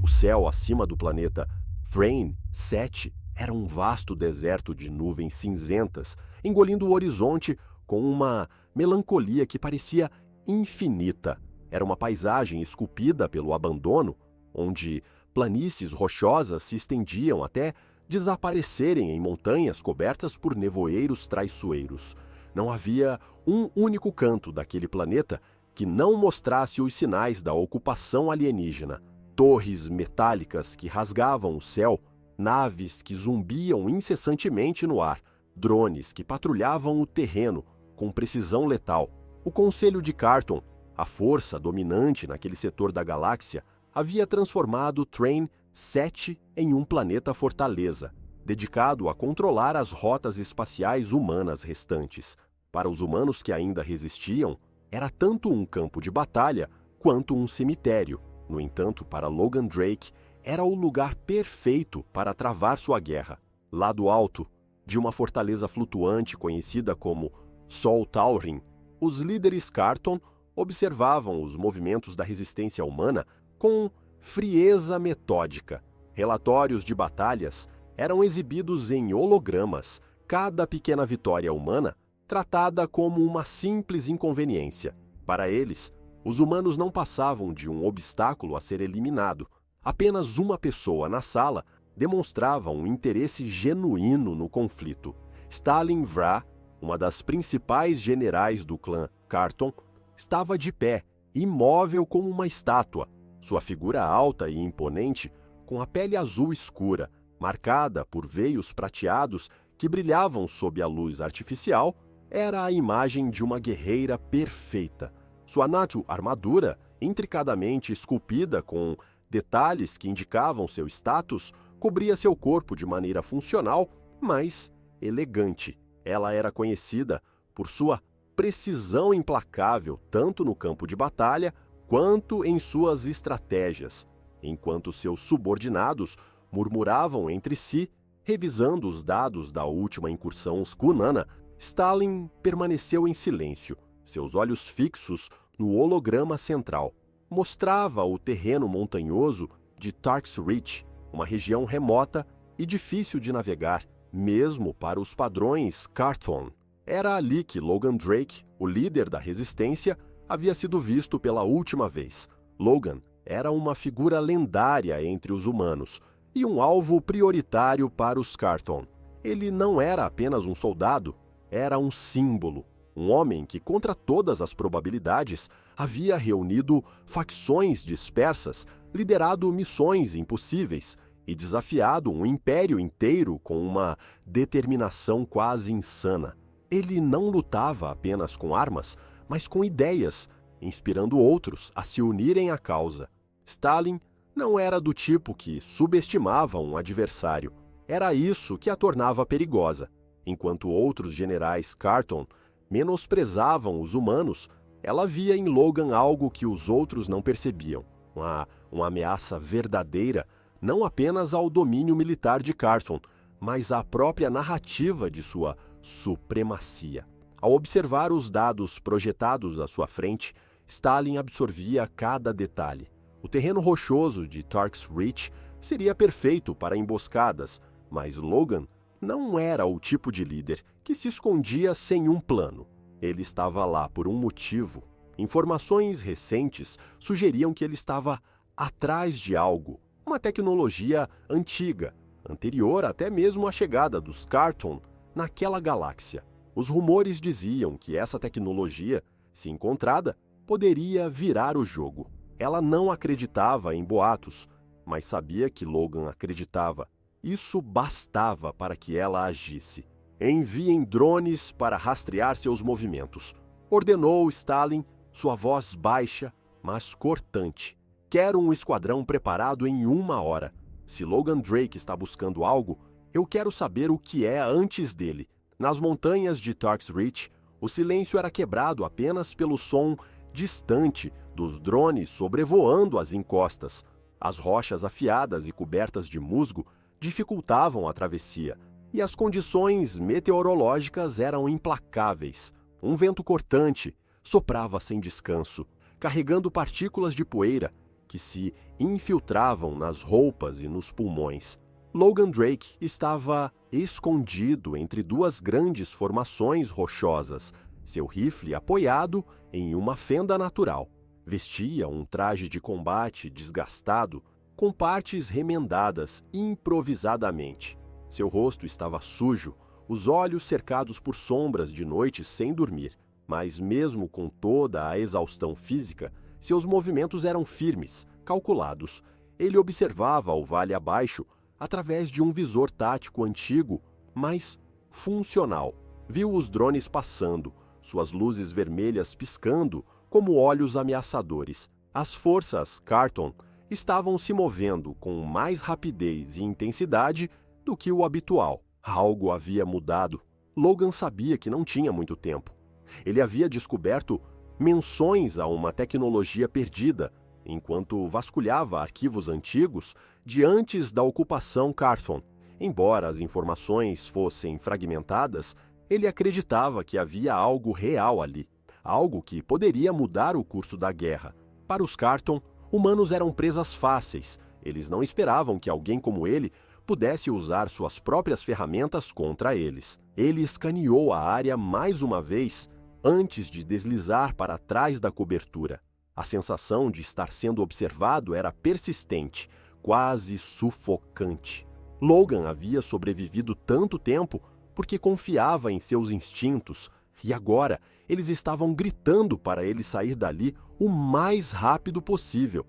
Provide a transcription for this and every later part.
O céu acima do planeta Thrain 7 era um vasto deserto de nuvens cinzentas, engolindo o horizonte com uma melancolia que parecia infinita. Era uma paisagem esculpida pelo abandono, onde planícies rochosas se estendiam até desaparecerem em montanhas cobertas por nevoeiros traiçoeiros. Não havia um único canto daquele planeta que não mostrasse os sinais da ocupação alienígena. Torres metálicas que rasgavam o céu, naves que zumbiam incessantemente no ar, drones que patrulhavam o terreno com precisão letal. O Conselho de Carton, a força dominante naquele setor da galáxia, havia transformado Thrain 7 em um planeta-fortaleza, dedicado a controlar as rotas espaciais humanas restantes. Para os humanos que ainda resistiam, era tanto um campo de batalha quanto um cemitério. No entanto, para Logan Drake, era o lugar perfeito para travar sua guerra. Lá do alto, de uma fortaleza flutuante conhecida como Sol Taurin, os líderes Carton observavam os movimentos da resistência humana com frieza metódica. Relatórios de batalhas eram exibidos em hologramas, cada pequena vitória humana tratada como uma simples inconveniência. Para eles, os humanos não passavam de um obstáculo a ser eliminado. Apenas uma pessoa na sala demonstrava um interesse genuíno no conflito. Stalin Vra, uma das principais generais do clã Carton, estava de pé, imóvel como uma estátua. Sua figura alta e imponente, com a pele azul escura, marcada por veios prateados que brilhavam sob a luz artificial, era a imagem de uma guerreira perfeita. Sua Natu armadura, intricadamente esculpida com detalhes que indicavam seu status, cobria seu corpo de maneira funcional, mas elegante. Ela era conhecida por sua precisão implacável tanto no campo de batalha quanto em suas estratégias, enquanto seus subordinados murmuravam entre si, revisando os dados da última incursão Skunana. Stalin permaneceu em silêncio, seus olhos fixos no holograma central. Mostrava o terreno montanhoso de Tarks Ridge, uma região remota e difícil de navegar, mesmo para os padrões Carton. Era ali que Logan Drake, o líder da resistência, havia sido visto pela última vez. Logan era uma figura lendária entre os humanos e um alvo prioritário para os Carton. Ele não era apenas um soldado, era um símbolo. Um homem que, contra todas as probabilidades, havia reunido facções dispersas, liderado missões impossíveis e desafiado um império inteiro com uma determinação quase insana. Ele não lutava apenas com armas, mas com ideias, inspirando outros a se unirem à causa. Stalin não era do tipo que subestimava um adversário. Era isso que a tornava perigosa. Enquanto outros generais Carton menosprezavam os humanos, ela via em Logan algo que os outros não percebiam. Uma ameaça verdadeira, não apenas ao domínio militar de Carton, mas à própria narrativa de sua supremacia. Ao observar os dados projetados à sua frente, Stalin absorvia cada detalhe. O terreno rochoso de Tarks Ridge seria perfeito para emboscadas, mas Logan não era o tipo de líder que se escondia sem um plano. Ele estava lá por um motivo. Informações recentes sugeriam que ele estava atrás de algo, uma tecnologia antiga, anterior até mesmo à chegada dos Carton naquela galáxia. Os rumores diziam que essa tecnologia, se encontrada, poderia virar o jogo. Ela não acreditava em boatos, mas sabia que Logan acreditava. Isso bastava para que ela agisse. Enviem drones para rastrear seus movimentos, ordenou Stalin, sua voz baixa, mas cortante. Quero um esquadrão preparado em 1 hora. Se Logan Drake está buscando algo, eu quero saber o que é antes dele. Nas montanhas de Tarks Ridge, o silêncio era quebrado apenas pelo som distante dos drones sobrevoando as encostas. As rochas afiadas e cobertas de musgo dificultavam a travessia, e as condições meteorológicas eram implacáveis. Um vento cortante soprava sem descanso, carregando partículas de poeira que se infiltravam nas roupas e nos pulmões. Logan Drake estava escondido entre duas grandes formações rochosas, seu rifle apoiado em uma fenda natural. Vestia um traje de combate desgastado, com partes remendadas improvisadamente. Seu rosto estava sujo, os olhos cercados por sombras de noite sem dormir. Mas mesmo com toda a exaustão física, seus movimentos eram firmes, calculados. Ele observava o vale abaixo através de um visor tático antigo, mas funcional. Viu os drones passando, suas luzes vermelhas piscando como olhos ameaçadores. As forças Carton estavam se movendo com mais rapidez e intensidade do que o habitual. Algo havia mudado. Logan sabia que não tinha muito tempo. Ele havia descoberto menções a uma tecnologia perdida, enquanto vasculhava arquivos antigos de antes da ocupação Carthon. Embora as informações fossem fragmentadas, ele acreditava que havia algo real ali, algo que poderia mudar o curso da guerra. Para os Carton, humanos eram presas fáceis. Eles não esperavam que alguém como ele pudesse usar suas próprias ferramentas contra eles. Ele escaneou a área mais uma vez antes de deslizar para trás da cobertura. A sensação de estar sendo observado era persistente, quase sufocante. Logan havia sobrevivido tanto tempo porque confiava em seus instintos, e agora eles estavam gritando para ele sair dali o mais rápido possível.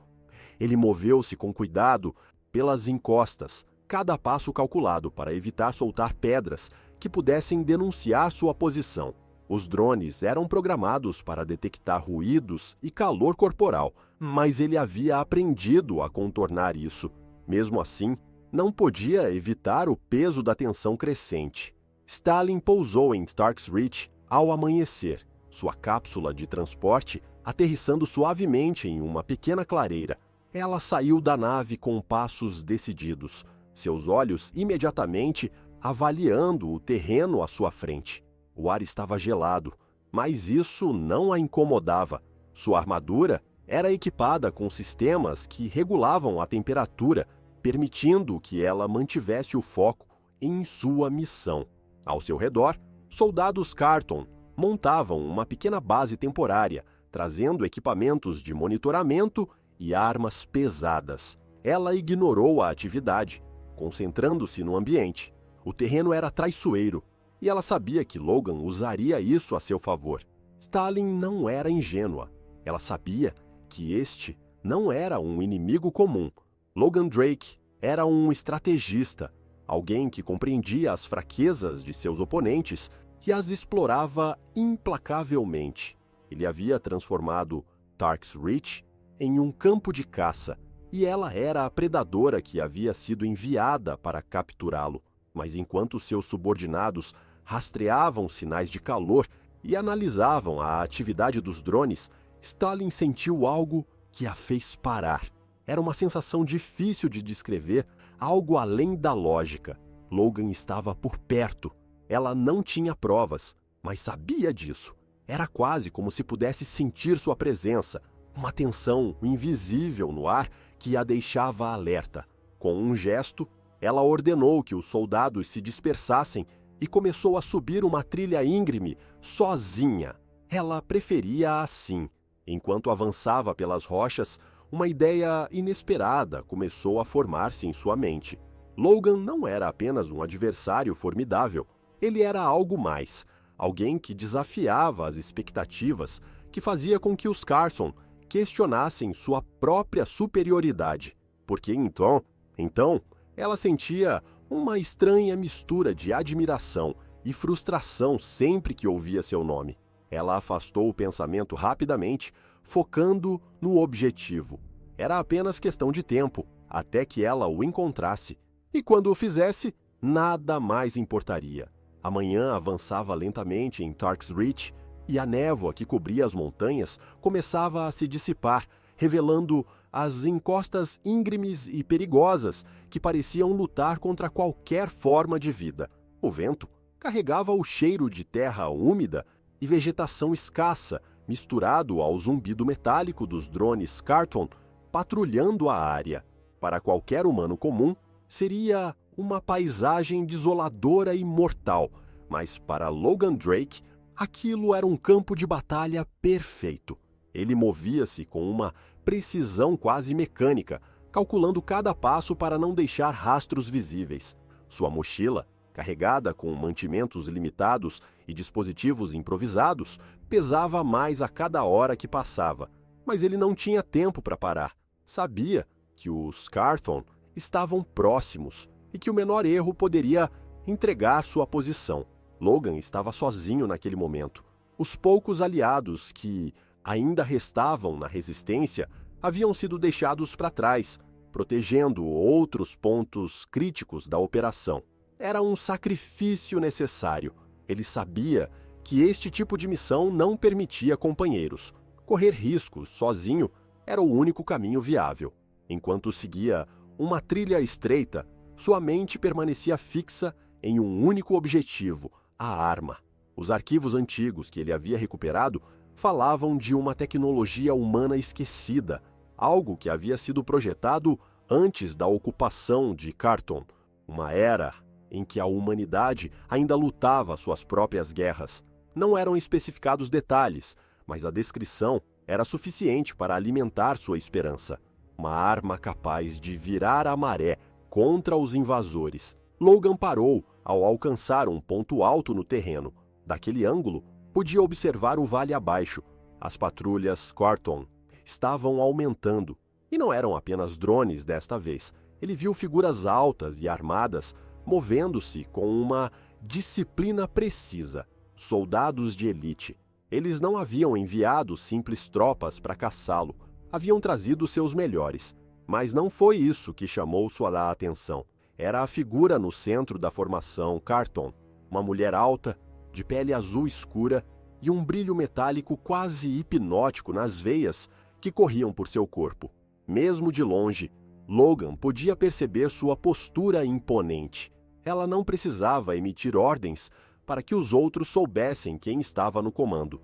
Ele moveu-se com cuidado pelas encostas, cada passo calculado para evitar soltar pedras que pudessem denunciar sua posição. Os drones eram programados para detectar ruídos e calor corporal, mas ele havia aprendido a contornar isso. Mesmo assim, não podia evitar o peso da tensão crescente. Stalin pousou em Stark's Reach ao amanhecer, sua cápsula de transporte aterrissando suavemente em uma pequena clareira. Ela saiu da nave com passos decididos, seus olhos imediatamente avaliando o terreno à sua frente. O ar estava gelado, mas isso não a incomodava. Sua armadura era equipada com sistemas que regulavam a temperatura, permitindo que ela mantivesse o foco em sua missão. Ao seu redor, soldados Carton montavam uma pequena base temporária, trazendo equipamentos de monitoramento e armas pesadas. Ela ignorou a atividade, concentrando-se no ambiente. O terreno era traiçoeiro, e ela sabia que Logan usaria isso a seu favor. Stalin não era ingênua. Ela sabia que este não era um inimigo comum. Logan Drake era um estrategista, alguém que compreendia as fraquezas de seus oponentes e as explorava implacavelmente. Ele havia transformado Stark's Reach em um campo de caça, e ela era a predadora que havia sido enviada para capturá-lo. Mas enquanto seus subordinados rastreavam sinais de calor e analisavam a atividade dos drones, Stalin sentiu algo que a fez parar. Era uma sensação difícil de descrever, algo além da lógica. Logan estava por perto. Ela não tinha provas, mas sabia disso. Era quase como se pudesse sentir sua presença, uma tensão invisível no ar que a deixava alerta. Com um gesto, ela ordenou que os soldados se dispersassem e começou a subir uma trilha íngreme, sozinha. Ela preferia assim. Enquanto avançava pelas rochas, uma ideia inesperada começou a formar-se em sua mente. Logan não era apenas um adversário formidável. Ele era algo mais. Alguém que desafiava as expectativas, que fazia com que os Carson questionassem sua própria superioridade. Porque então, ela sentia uma estranha mistura de admiração e frustração sempre que ouvia seu nome. Ela afastou o pensamento rapidamente, focando no objetivo. Era apenas questão de tempo, até que ela o encontrasse. E quando o fizesse, nada mais importaria. A manhã avançava lentamente em Stark's Reach, e a névoa que cobria as montanhas começava a se dissipar, revelando as encostas íngremes e perigosas que pareciam lutar contra qualquer forma de vida. O vento carregava o cheiro de terra úmida e vegetação escassa, misturado ao zumbido metálico dos drones Carton patrulhando a área. Para qualquer humano comum, seria uma paisagem desoladora e mortal, mas para Logan Drake, aquilo era um campo de batalha perfeito. Ele movia-se com uma precisão quase mecânica, calculando cada passo para não deixar rastros visíveis. Sua mochila, carregada com mantimentos limitados e dispositivos improvisados, pesava mais a cada hora que passava, mas ele não tinha tempo para parar. Sabia que os Carthon estavam próximos e que o menor erro poderia entregar sua posição. Logan estava sozinho naquele momento. Os poucos aliados que ainda restavam na resistência haviam sido deixados para trás, protegendo outros pontos críticos da operação. Era um sacrifício necessário. Ele sabia que este tipo de missão não permitia companheiros. Correr riscos sozinho era o único caminho viável. Enquanto seguia uma trilha estreita, sua mente permanecia fixa em um único objetivo: a arma. Os arquivos antigos que ele havia recuperado falavam de uma tecnologia humana esquecida, algo que havia sido projetado antes da ocupação de Carthon, uma era em que a humanidade ainda lutava suas próprias guerras. Não eram especificados detalhes, mas a descrição era suficiente para alimentar sua esperança. Uma arma capaz de virar a maré contra os invasores. Logan parou ao alcançar um ponto alto no terreno. Daquele ângulo, podia observar o vale abaixo. As patrulhas Carthon estavam aumentando. E não eram apenas drones desta vez. Ele viu figuras altas e armadas movendo-se com uma disciplina precisa. Soldados de elite. Eles não haviam enviado simples tropas para caçá-lo. Haviam trazido seus melhores. Mas não foi isso que chamou sua atenção. Era a figura no centro da formação Carthon. Uma mulher alta, de pele azul escura e um brilho metálico quase hipnótico nas veias que corriam por seu corpo. Mesmo de longe, Logan podia perceber sua postura imponente. Ela não precisava emitir ordens para que os outros soubessem quem estava no comando.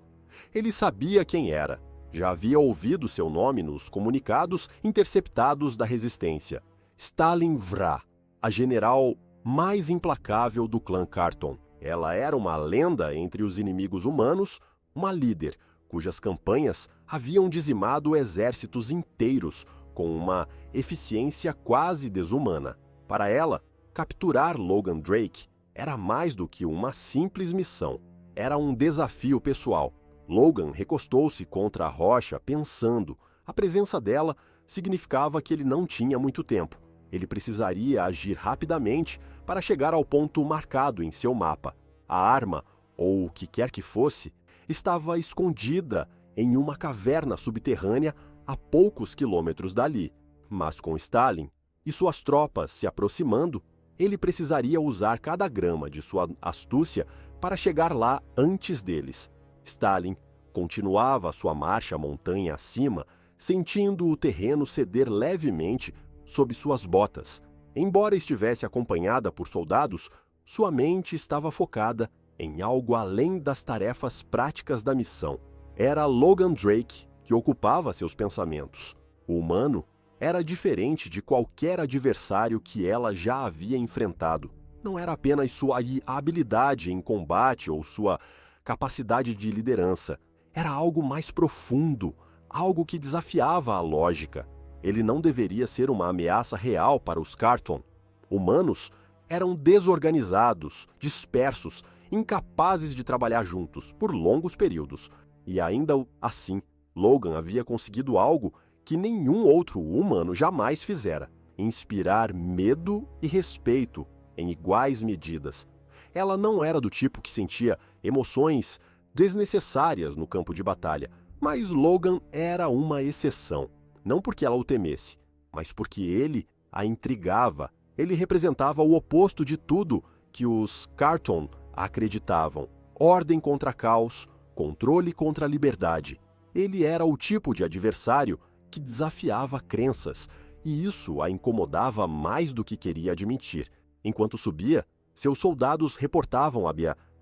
Ele sabia quem era. Já havia ouvido seu nome nos comunicados interceptados da Resistência. Stalin Vrah, a general mais implacável do clã Carthon. Ela era uma lenda entre os inimigos humanos, uma líder cujas campanhas haviam dizimado exércitos inteiros com uma eficiência quase desumana. Para ela, capturar Logan Drake era mais do que uma simples missão. Era um desafio pessoal. Logan recostou-se contra a rocha pensando. A presença dela significava que ele não tinha muito tempo. Ele precisaria agir rapidamente para chegar ao ponto marcado em seu mapa. A arma, ou o que quer que fosse, estava escondida em uma caverna subterrânea a poucos quilômetros dali. Mas com Stalin e suas tropas se aproximando, ele precisaria usar cada grama de sua astúcia para chegar lá antes deles. Stalin continuava sua marcha montanha acima, sentindo o terreno ceder levemente sob suas botas. Embora estivesse acompanhada por soldados, sua mente estava focada em algo além das tarefas práticas da missão. Era Logan Drake que ocupava seus pensamentos. O humano era diferente de qualquer adversário que ela já havia enfrentado. Não era apenas sua habilidade em combate ou sua capacidade de liderança. Era algo mais profundo, algo que desafiava a lógica. Ele não deveria ser uma ameaça real para os Carthon. Humanos eram desorganizados, dispersos, incapazes de trabalhar juntos por longos períodos. E ainda assim, Logan havia conseguido algo que nenhum outro humano jamais fizera: inspirar medo e respeito em iguais medidas. Ela não era do tipo que sentia emoções desnecessárias no campo de batalha, mas Logan era uma exceção. Não porque ela o temesse, mas porque ele a intrigava. Ele representava o oposto de tudo que os Carthon acreditavam: ordem contra caos, controle contra liberdade. Ele era o tipo de adversário que desafiava crenças, e isso a incomodava mais do que queria admitir. Enquanto subia, seus soldados reportavam a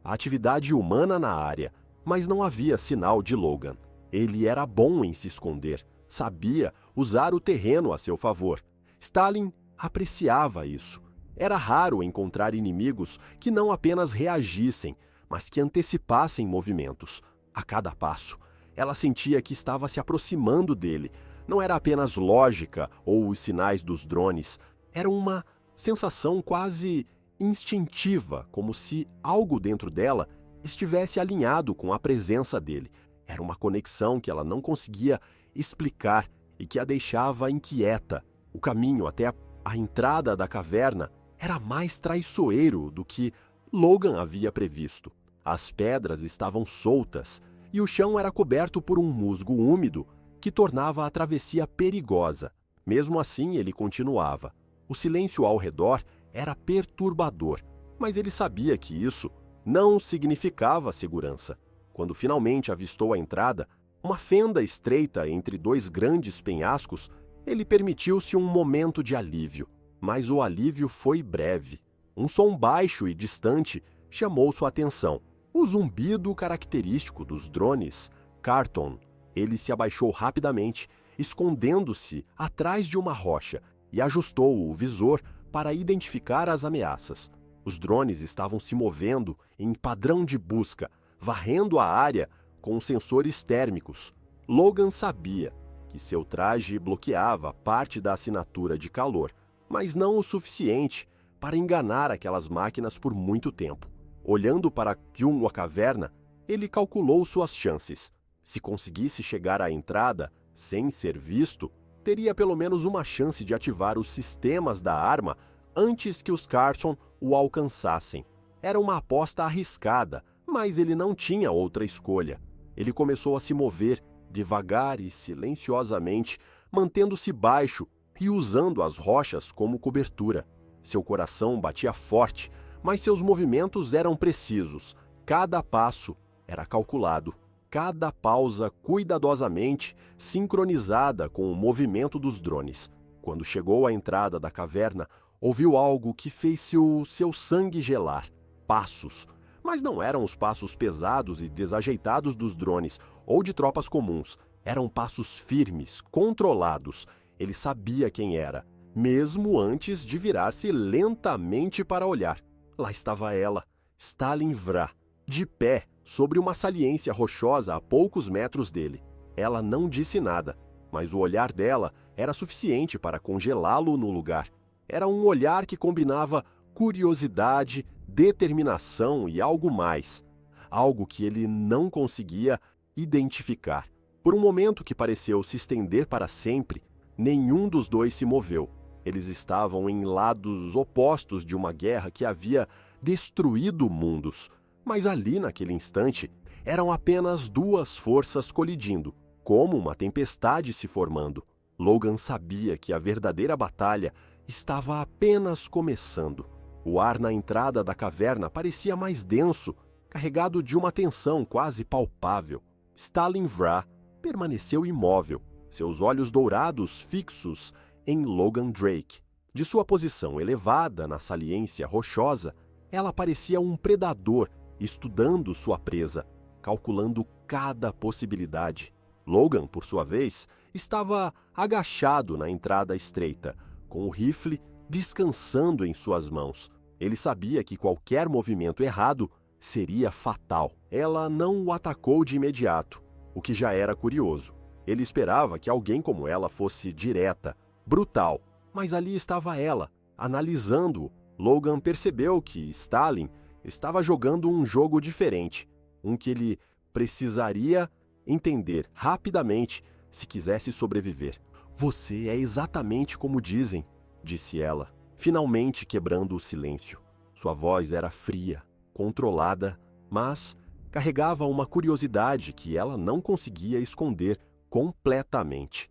atividade humana na área, mas não havia sinal de Logan. Ele era bom em se esconder. Sabia usar o terreno a seu favor. Stalin apreciava isso. Era raro encontrar inimigos que não apenas reagissem, mas que antecipassem movimentos. A cada passo, ela sentia que estava se aproximando dele. Não era apenas lógica ou os sinais dos drones. Era uma sensação quase instintiva, como se algo dentro dela estivesse alinhado com a presença dele. Era uma conexão que ela não conseguia explicar e que a deixava inquieta. O caminho até a entrada da caverna era mais traiçoeiro do que Logan havia previsto. As pedras estavam soltas e o chão era coberto por um musgo úmido que tornava a travessia perigosa. Mesmo assim, ele continuava. O silêncio ao redor era perturbador, mas ele sabia que isso não significava segurança. Quando finalmente avistou a entrada, uma fenda estreita entre dois grandes penhascos, ele permitiu-se um momento de alívio. Mas o alívio foi breve. Um som baixo e distante chamou sua atenção. O zumbido característico dos drones Carton. Ele se abaixou rapidamente, escondendo-se atrás de uma rocha, e ajustou o visor para identificar as ameaças. Os drones estavam se movendo em padrão de busca, varrendo a área com sensores térmicos. Logan sabia que seu traje bloqueava parte da assinatura de calor, mas não o suficiente para enganar aquelas máquinas por muito tempo. Olhando para a caverna, ele calculou suas chances. Se conseguisse chegar à entrada sem ser visto, teria pelo menos uma chance de ativar os sistemas da arma antes que os Carson o alcançassem. Era uma aposta arriscada, mas ele não tinha outra escolha. Ele começou a se mover devagar e silenciosamente, mantendo-se baixo e usando as rochas como cobertura. Seu coração batia forte, mas seus movimentos eram precisos. Cada passo era calculado. Cada pausa cuidadosamente sincronizada com o movimento dos drones. Quando chegou à entrada da caverna, ouviu algo que fez seu sangue gelar. Passos. Mas não eram os passos pesados e desajeitados dos drones ou de tropas comuns. Eram passos firmes, controlados. Ele sabia quem era, mesmo antes de virar-se lentamente para olhar. Lá estava ela, Stalin Vrah, de pé, sobre uma saliência rochosa a poucos metros dele. Ela não disse nada, mas o olhar dela era suficiente para congelá-lo no lugar. Era um olhar que combinava curiosidade, determinação e algo mais. Algo que ele não conseguia identificar. Por um momento que pareceu se estender para sempre, nenhum dos dois se moveu. Eles estavam em lados opostos de uma guerra que havia destruído mundos. Mas ali, naquele instante, eram apenas duas forças colidindo, como uma tempestade se formando. Logan sabia que a verdadeira batalha estava apenas começando. O ar na entrada da caverna parecia mais denso, carregado de uma tensão quase palpável. Stalin Vrah permaneceu imóvel, seus olhos dourados fixos em Logan Drake. De sua posição elevada na saliência rochosa, ela parecia um predador estudando sua presa, calculando cada possibilidade. Logan, por sua vez, estava agachado na entrada estreita, com o rifle descansando em suas mãos. Ele sabia que qualquer movimento errado seria fatal. Ela não o atacou de imediato, o que já era curioso. Ele esperava que alguém como ela fosse direta, brutal, mas ali estava ela, analisando-o. Logan percebeu que Stalin estava jogando um jogo diferente, um que ele precisaria entender rapidamente se quisesse sobreviver. "Você é exatamente como dizem", disse ela, finalmente quebrando o silêncio. Sua voz era fria, controlada, mas carregava uma curiosidade que ela não conseguia esconder completamente.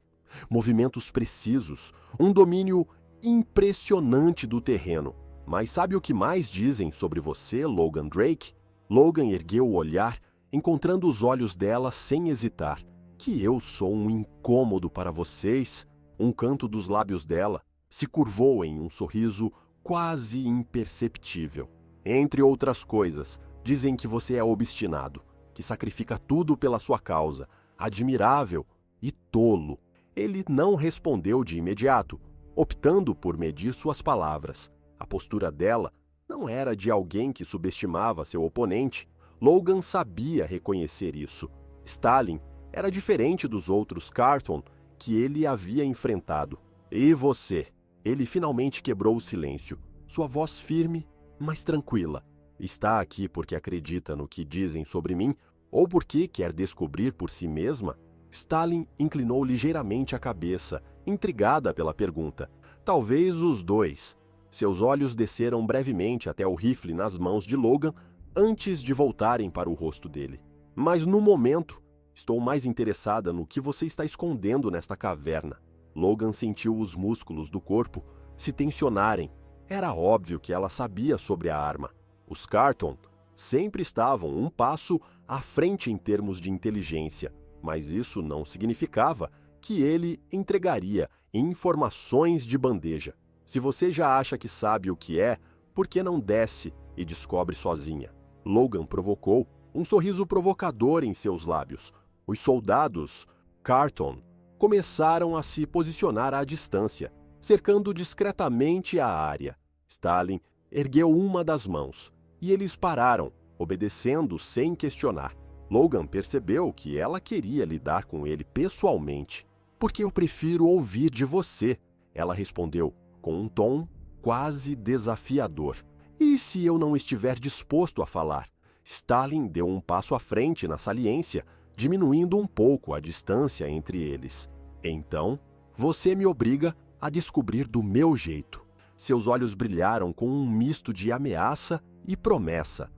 Movimentos precisos, um domínio impressionante do terreno. Mas sabe o que mais dizem sobre você, Logan Drake? Logan ergueu o olhar, encontrando os olhos dela sem hesitar. "Que eu sou um incômodo para vocês?" Um canto dos lábios dela se curvou em um sorriso quase imperceptível. "Entre outras coisas, dizem que você é obstinado, que sacrifica tudo pela sua causa, admirável e tolo." Ele não respondeu de imediato, optando por medir suas palavras. A postura dela não era de alguém que subestimava seu oponente. Logan sabia reconhecer isso. Stalin era diferente dos outros Carton que ele havia enfrentado. E você? Ele finalmente quebrou o silêncio. Sua voz firme, mas tranquila. Está aqui porque acredita no que dizem sobre mim ou porque quer descobrir por si mesma? Stalin inclinou ligeiramente a cabeça, intrigada pela pergunta. Talvez os dois. Seus olhos desceram brevemente até o rifle nas mãos de Logan antes de voltarem para o rosto dele. Mas no momento, estou mais interessada no que você está escondendo nesta caverna. Logan sentiu os músculos do corpo se tensionarem. Era óbvio que ela sabia sobre a arma. Os Carton sempre estavam um passo à frente em termos de inteligência, mas isso não significava que ele entregaria informações de bandeja. Se você já acha que sabe o que é, por que não desce e descobre sozinha? Logan provocou um sorriso provocador em seus lábios. Os soldados Carton começaram a se posicionar à distância, cercando discretamente a área. Stalin ergueu uma das mãos e eles pararam, obedecendo sem questionar. Logan percebeu que ela queria lidar com ele pessoalmente. Porque eu prefiro ouvir de você, ela respondeu com um tom quase desafiador. E se eu não estiver disposto a falar? Stalin deu um passo à frente na saliência, diminuindo um pouco a distância entre eles. Então, você me obriga a descobrir do meu jeito. Seus olhos brilharam com um misto de ameaça e promessa.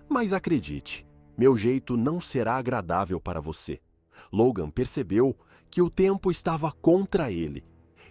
Mas acredite, meu jeito não será agradável para você. Logan percebeu que o tempo estava contra ele.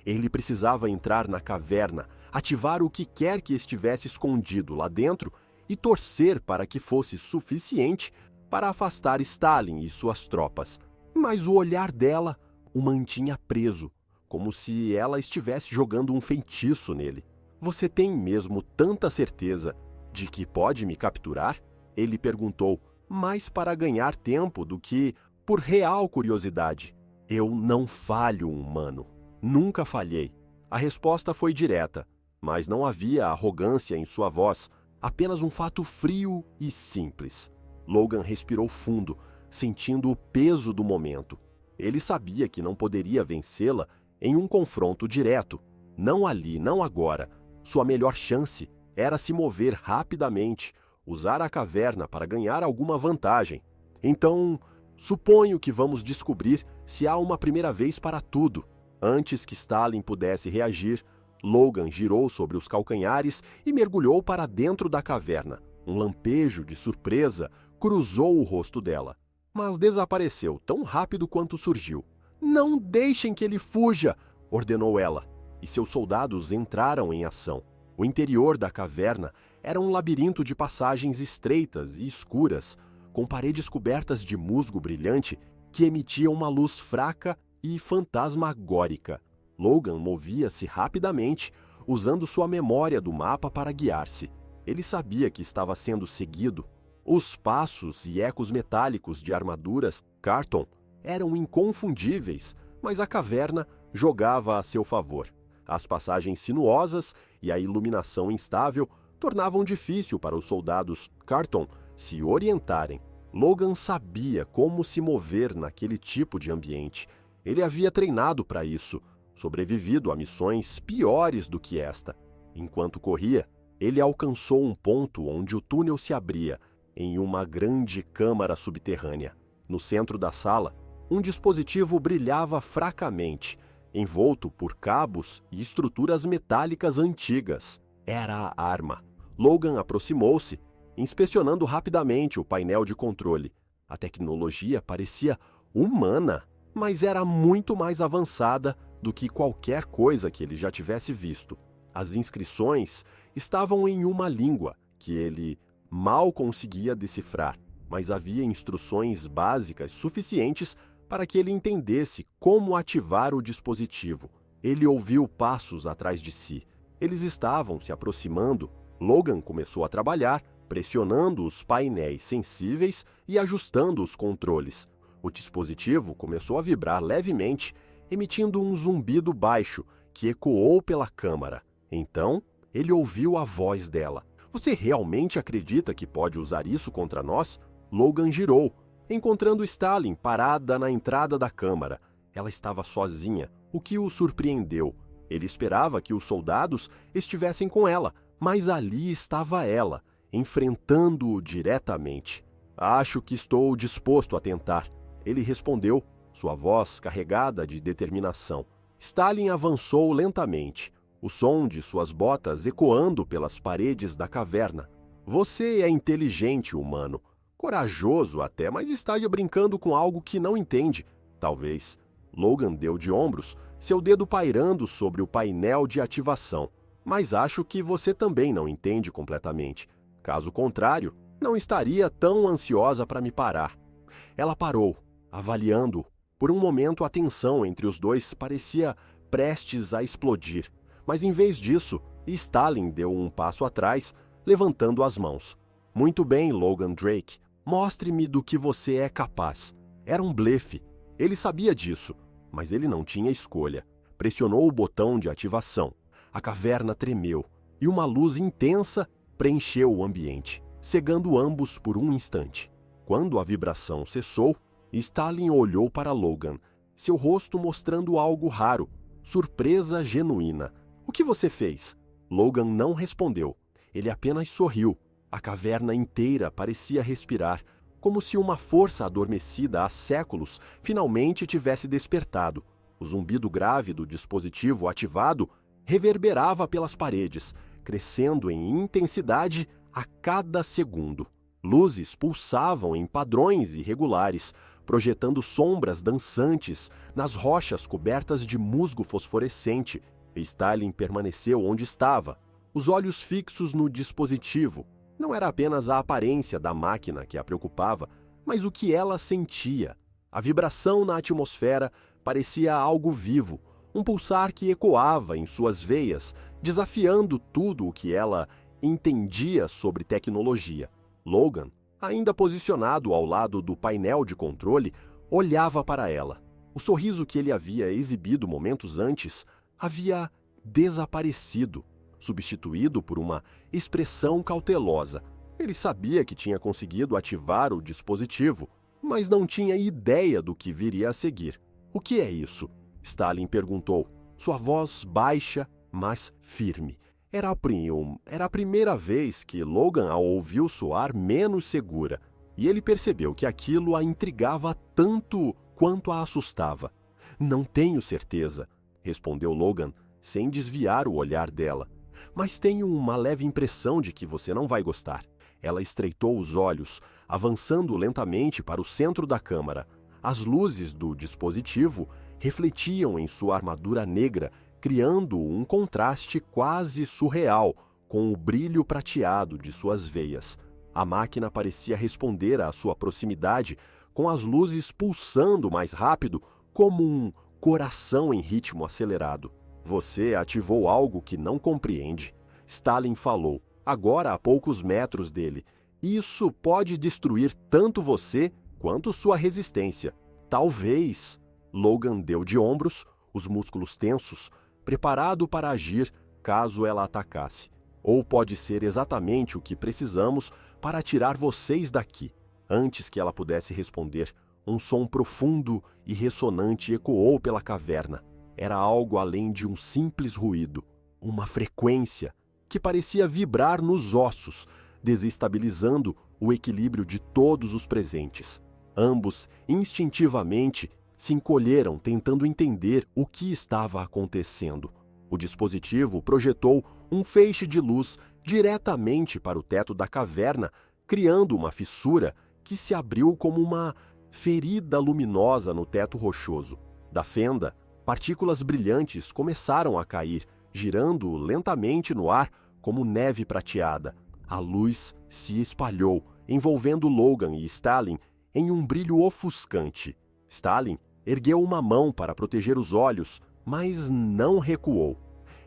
Ele precisava entrar na caverna, ativar o que quer que estivesse escondido lá dentro e torcer para que fosse suficiente para afastar Stalin e suas tropas. Mas o olhar dela o mantinha preso, como se ela estivesse jogando um feitiço nele. Você tem mesmo tanta certeza de que pode me capturar? Ele perguntou, mais para ganhar tempo do que por real curiosidade. Eu não falho, humano. Nunca falhei. A resposta foi direta, mas não havia arrogância em sua voz, apenas um fato frio e simples. Logan respirou fundo, sentindo o peso do momento. Ele sabia que não poderia vencê-la em um confronto direto. Não ali, não agora. Sua melhor chance era se mover rapidamente, usar a caverna para ganhar alguma vantagem. Então, suponho que vamos descobrir se há uma primeira vez para tudo. Antes que Stalin pudesse reagir, Logan girou sobre os calcanhares e mergulhou para dentro da caverna. Um lampejo de surpresa cruzou o rosto dela, mas desapareceu tão rápido quanto surgiu. Não deixem que ele fuja, ordenou ela, e seus soldados entraram em ação. O interior da caverna era um labirinto de passagens estreitas e escuras, com paredes cobertas de musgo brilhante que emitia uma luz fraca e fantasmagórica. Logan movia-se rapidamente, usando sua memória do mapa para guiar-se. Ele sabia que estava sendo seguido. Os passos e ecos metálicos de armaduras Carton eram inconfundíveis, mas a caverna jogava a seu favor. As passagens sinuosas e a iluminação instável tornavam difícil para os soldados Carton se orientarem. Logan sabia como se mover naquele tipo de ambiente. Ele havia treinado para isso, sobrevivido a missões piores do que esta. Enquanto corria, ele alcançou um ponto onde o túnel se abria em uma grande câmara subterrânea. No centro da sala, um dispositivo brilhava fracamente, envolto por cabos e estruturas metálicas antigas. Era a arma. Logan aproximou-se, inspecionando rapidamente o painel de controle. A tecnologia parecia humana, mas era muito mais avançada do que qualquer coisa que ele já tivesse visto. As inscrições estavam em uma língua que ele mal conseguia decifrar, mas havia instruções básicas suficientes para que ele entendesse como ativar o dispositivo. Ele ouviu passos atrás de si. Eles estavam se aproximando. Logan começou a trabalhar, pressionando os painéis sensíveis e ajustando os controles. O dispositivo começou a vibrar levemente emitindo um zumbido baixo que ecoou pela câmara. Então, ele ouviu a voz dela. Você realmente acredita que pode usar isso contra nós? Logan girou, encontrando Stalin parada na entrada da câmara. Ela estava sozinha, o que o surpreendeu. Ele esperava que os soldados estivessem com ela, mas ali estava ela, enfrentando-o diretamente. Acho que estou disposto a tentar, ele respondeu, sua voz carregada de determinação. Stalin avançou lentamente, o som de suas botas ecoando pelas paredes da caverna. Você é inteligente, humano. Corajoso até, mas está brincando com algo que não entende. Talvez. Logan deu de ombros, seu dedo pairando sobre o painel de ativação. Mas acho que você também não entende completamente. Caso contrário, não estaria tão ansiosa para me parar. Ela parou, avaliando-o. Por um momento, a tensão entre os dois parecia prestes a explodir. Mas em vez disso, Stalin deu um passo atrás, levantando as mãos. Muito bem, Logan Drake. Mostre-me do que você é capaz. Era um blefe. Ele sabia disso, mas ele não tinha escolha. Pressionou o botão de ativação. A caverna tremeu e uma luz intensa preencheu o ambiente, cegando ambos por um instante. Quando a vibração cessou, Stalin olhou para Logan, seu rosto mostrando algo raro, surpresa genuína. O que você fez? Logan não respondeu. Ele apenas sorriu. A caverna inteira parecia respirar, como se uma força adormecida há séculos finalmente tivesse despertado. O zumbido grave do dispositivo ativado reverberava pelas paredes, crescendo em intensidade a cada segundo. Luzes pulsavam em padrões irregulares, projetando sombras dançantes nas rochas cobertas de musgo fosforescente. Stalin permaneceu onde estava, os olhos fixos no dispositivo. Não era apenas a aparência da máquina que a preocupava, mas o que ela sentia. A vibração na atmosfera parecia algo vivo, um pulsar que ecoava em suas veias, desafiando tudo o que ela entendia sobre tecnologia. Logan, ainda posicionado ao lado do painel de controle, olhava para ela. O sorriso que ele havia exibido momentos antes havia desaparecido, substituído por uma expressão cautelosa. Ele sabia que tinha conseguido ativar o dispositivo, mas não tinha ideia do que viria a seguir. O que é isso? Stalin perguntou, sua voz baixa, mas firme. Era a primeira vez que Logan a ouviu soar menos segura, e ele percebeu que aquilo a intrigava tanto quanto a assustava. Não tenho certeza, respondeu Logan, sem desviar o olhar dela. Mas tenho uma leve impressão de que você não vai gostar. Ela estreitou os olhos, avançando lentamente para o centro da câmara. As luzes do dispositivo refletiam em sua armadura negra, criando um contraste quase surreal com o brilho prateado de suas veias. A máquina parecia responder à sua proximidade, com as luzes pulsando mais rápido, como um coração em ritmo acelerado. Você ativou algo que não compreende. Stalin falou, agora a poucos metros dele. Isso pode destruir tanto você quanto sua resistência. Talvez. Logan deu de ombros, os músculos tensos, preparado para agir caso ela atacasse. Ou pode ser exatamente o que precisamos para tirar vocês daqui. Antes que ela pudesse responder, um som profundo e ressonante ecoou pela caverna. Era algo além de um simples ruído, uma frequência que parecia vibrar nos ossos, desestabilizando o equilíbrio de todos os presentes. Ambos, instintivamente, se encolheram tentando entender o que estava acontecendo. O dispositivo projetou um feixe de luz diretamente para o teto da caverna, criando uma fissura que se abriu como uma ferida luminosa no teto rochoso. Da fenda, partículas brilhantes começaram a cair, girando lentamente no ar como neve prateada. A luz se espalhou, envolvendo Logan e Stalin em um brilho ofuscante. Stalin ergueu uma mão para proteger os olhos, mas não recuou.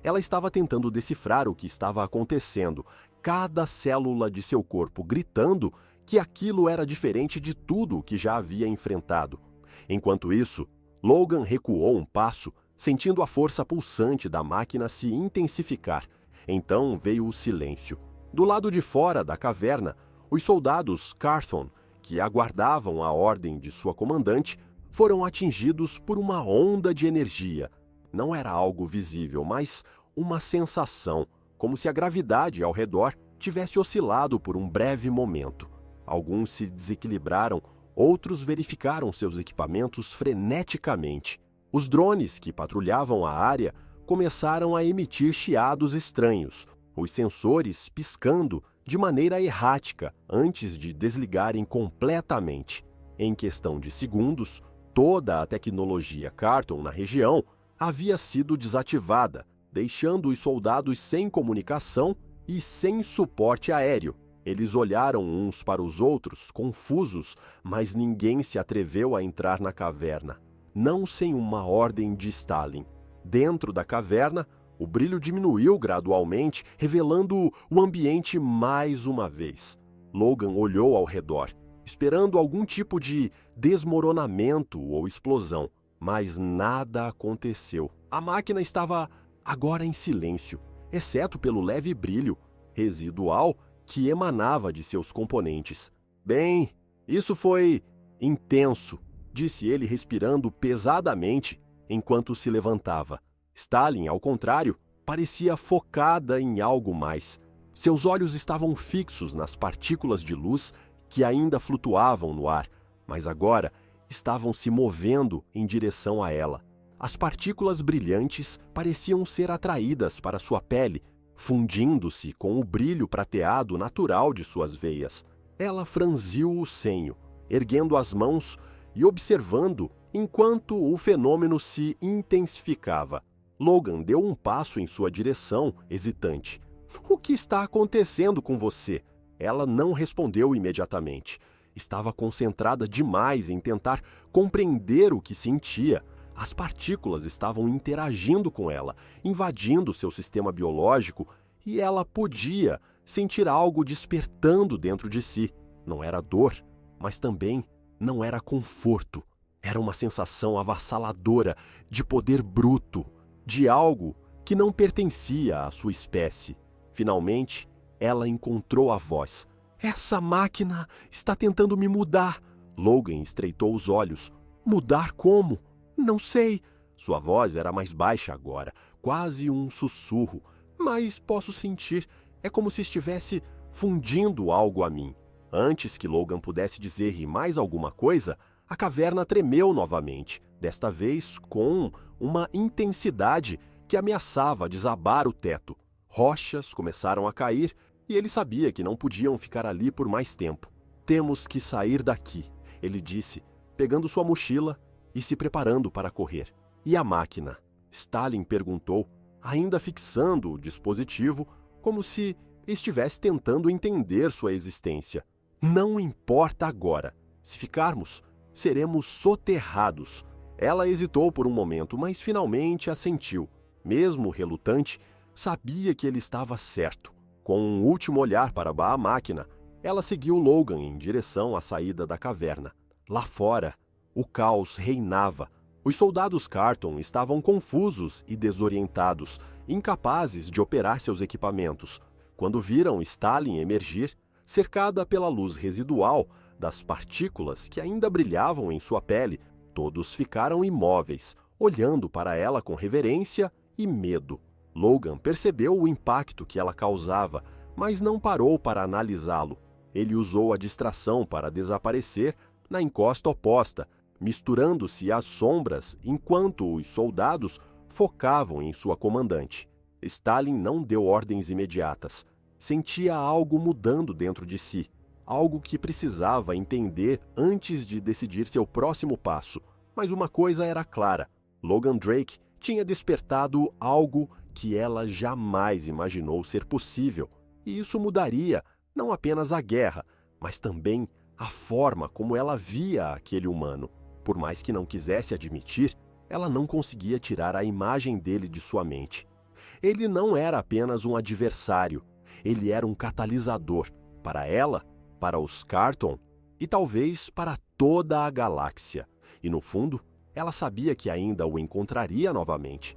Ela estava tentando decifrar o que estava acontecendo, cada célula de seu corpo gritando que aquilo era diferente de tudo o que já havia enfrentado. Enquanto isso, Logan recuou um passo, sentindo a força pulsante da máquina se intensificar. Então veio o silêncio. Do lado de fora da caverna, os soldados Carthon, que aguardavam a ordem de sua comandante, foram atingidos por uma onda de energia. Não era algo visível, mas uma sensação, como se a gravidade ao redor tivesse oscilado por um breve momento. Alguns se desequilibraram, outros verificaram seus equipamentos freneticamente. Os drones que patrulhavam a área começaram a emitir chiados estranhos, os sensores piscando de maneira errática antes de desligarem completamente. Em questão de segundos, toda a tecnologia Carthon na região havia sido desativada, deixando os soldados sem comunicação e sem suporte aéreo. Eles olharam uns para os outros, confusos, mas ninguém se atreveu a entrar na caverna, não sem uma ordem de Stalin. Dentro da caverna, o brilho diminuiu gradualmente, revelando o ambiente mais uma vez. Logan olhou ao redor, esperando algum tipo de desmoronamento ou explosão, mas nada aconteceu. A máquina estava agora em silêncio, exceto pelo leve brilho residual que emanava de seus componentes. Bem, isso foi intenso, disse ele respirando pesadamente enquanto se levantava. Stalin, ao contrário, parecia focada em algo mais. Seus olhos estavam fixos nas partículas de luz que ainda flutuavam no ar, mas agora estavam se movendo em direção a ela. As partículas brilhantes pareciam ser atraídas para sua pele, fundindo-se com o brilho prateado natural de suas veias. Ela franziu o senho, erguendo as mãos e observando enquanto o fenômeno se intensificava. Logan deu um passo em sua direção, hesitante. "O que está acontecendo com você?" Ela não respondeu imediatamente. Estava concentrada demais em tentar compreender o que sentia. As partículas estavam interagindo com ela, invadindo seu sistema biológico, e ela podia sentir algo despertando dentro de si. Não era dor, mas também não era conforto. Era uma sensação avassaladora de poder bruto, de algo que não pertencia à sua espécie. Finalmente, ela encontrou a voz. "Essa máquina está tentando me mudar." Logan estreitou os olhos. "Mudar como? Não sei." Sua voz era mais baixa agora, quase um sussurro. "Mas posso sentir. É como se estivesse fundindo algo a mim." Antes que Logan pudesse dizer mais alguma coisa, a caverna tremeu novamente, desta vez com uma intensidade que ameaçava desabar o teto. Rochas começaram a cair e ele sabia que não podiam ficar ali por mais tempo. "Temos que sair daqui", ele disse, pegando sua mochila e se preparando para correr. "E a máquina?" Stalin perguntou, ainda fixando o dispositivo, como se estivesse tentando entender sua existência. "Não importa agora. Se ficarmos, seremos soterrados." Ela hesitou por um momento, mas finalmente assentiu. Mesmo relutante, sabia que ele estava certo. Com um último olhar para a máquina, ela seguiu Logan em direção à saída da caverna. Lá fora, o caos reinava. Os soldados Carthon estavam confusos e desorientados, incapazes de operar seus equipamentos. Quando viram Stalin emergir, cercada pela luz residual das partículas que ainda brilhavam em sua pele, todos ficaram imóveis, olhando para ela com reverência e medo. Logan percebeu o impacto que ela causava, mas não parou para analisá-lo. Ele usou a distração para desaparecer na encosta oposta, misturando-se às sombras enquanto os soldados focavam em sua comandante. Stalin não deu ordens imediatas. Sentia algo mudando dentro de si, algo que precisava entender antes de decidir seu próximo passo. Mas uma coisa era clara: Logan Drake tinha despertado algo que ela jamais imaginou ser possível, e isso mudaria não apenas a guerra, mas também a forma como ela via aquele humano. Por mais que não quisesse admitir, ela não conseguia tirar a imagem dele de sua mente. Ele não era apenas um adversário, ele era um catalisador para ela, para os Carthon e talvez para toda a galáxia. E no fundo, Ela sabia que ainda o encontraria novamente.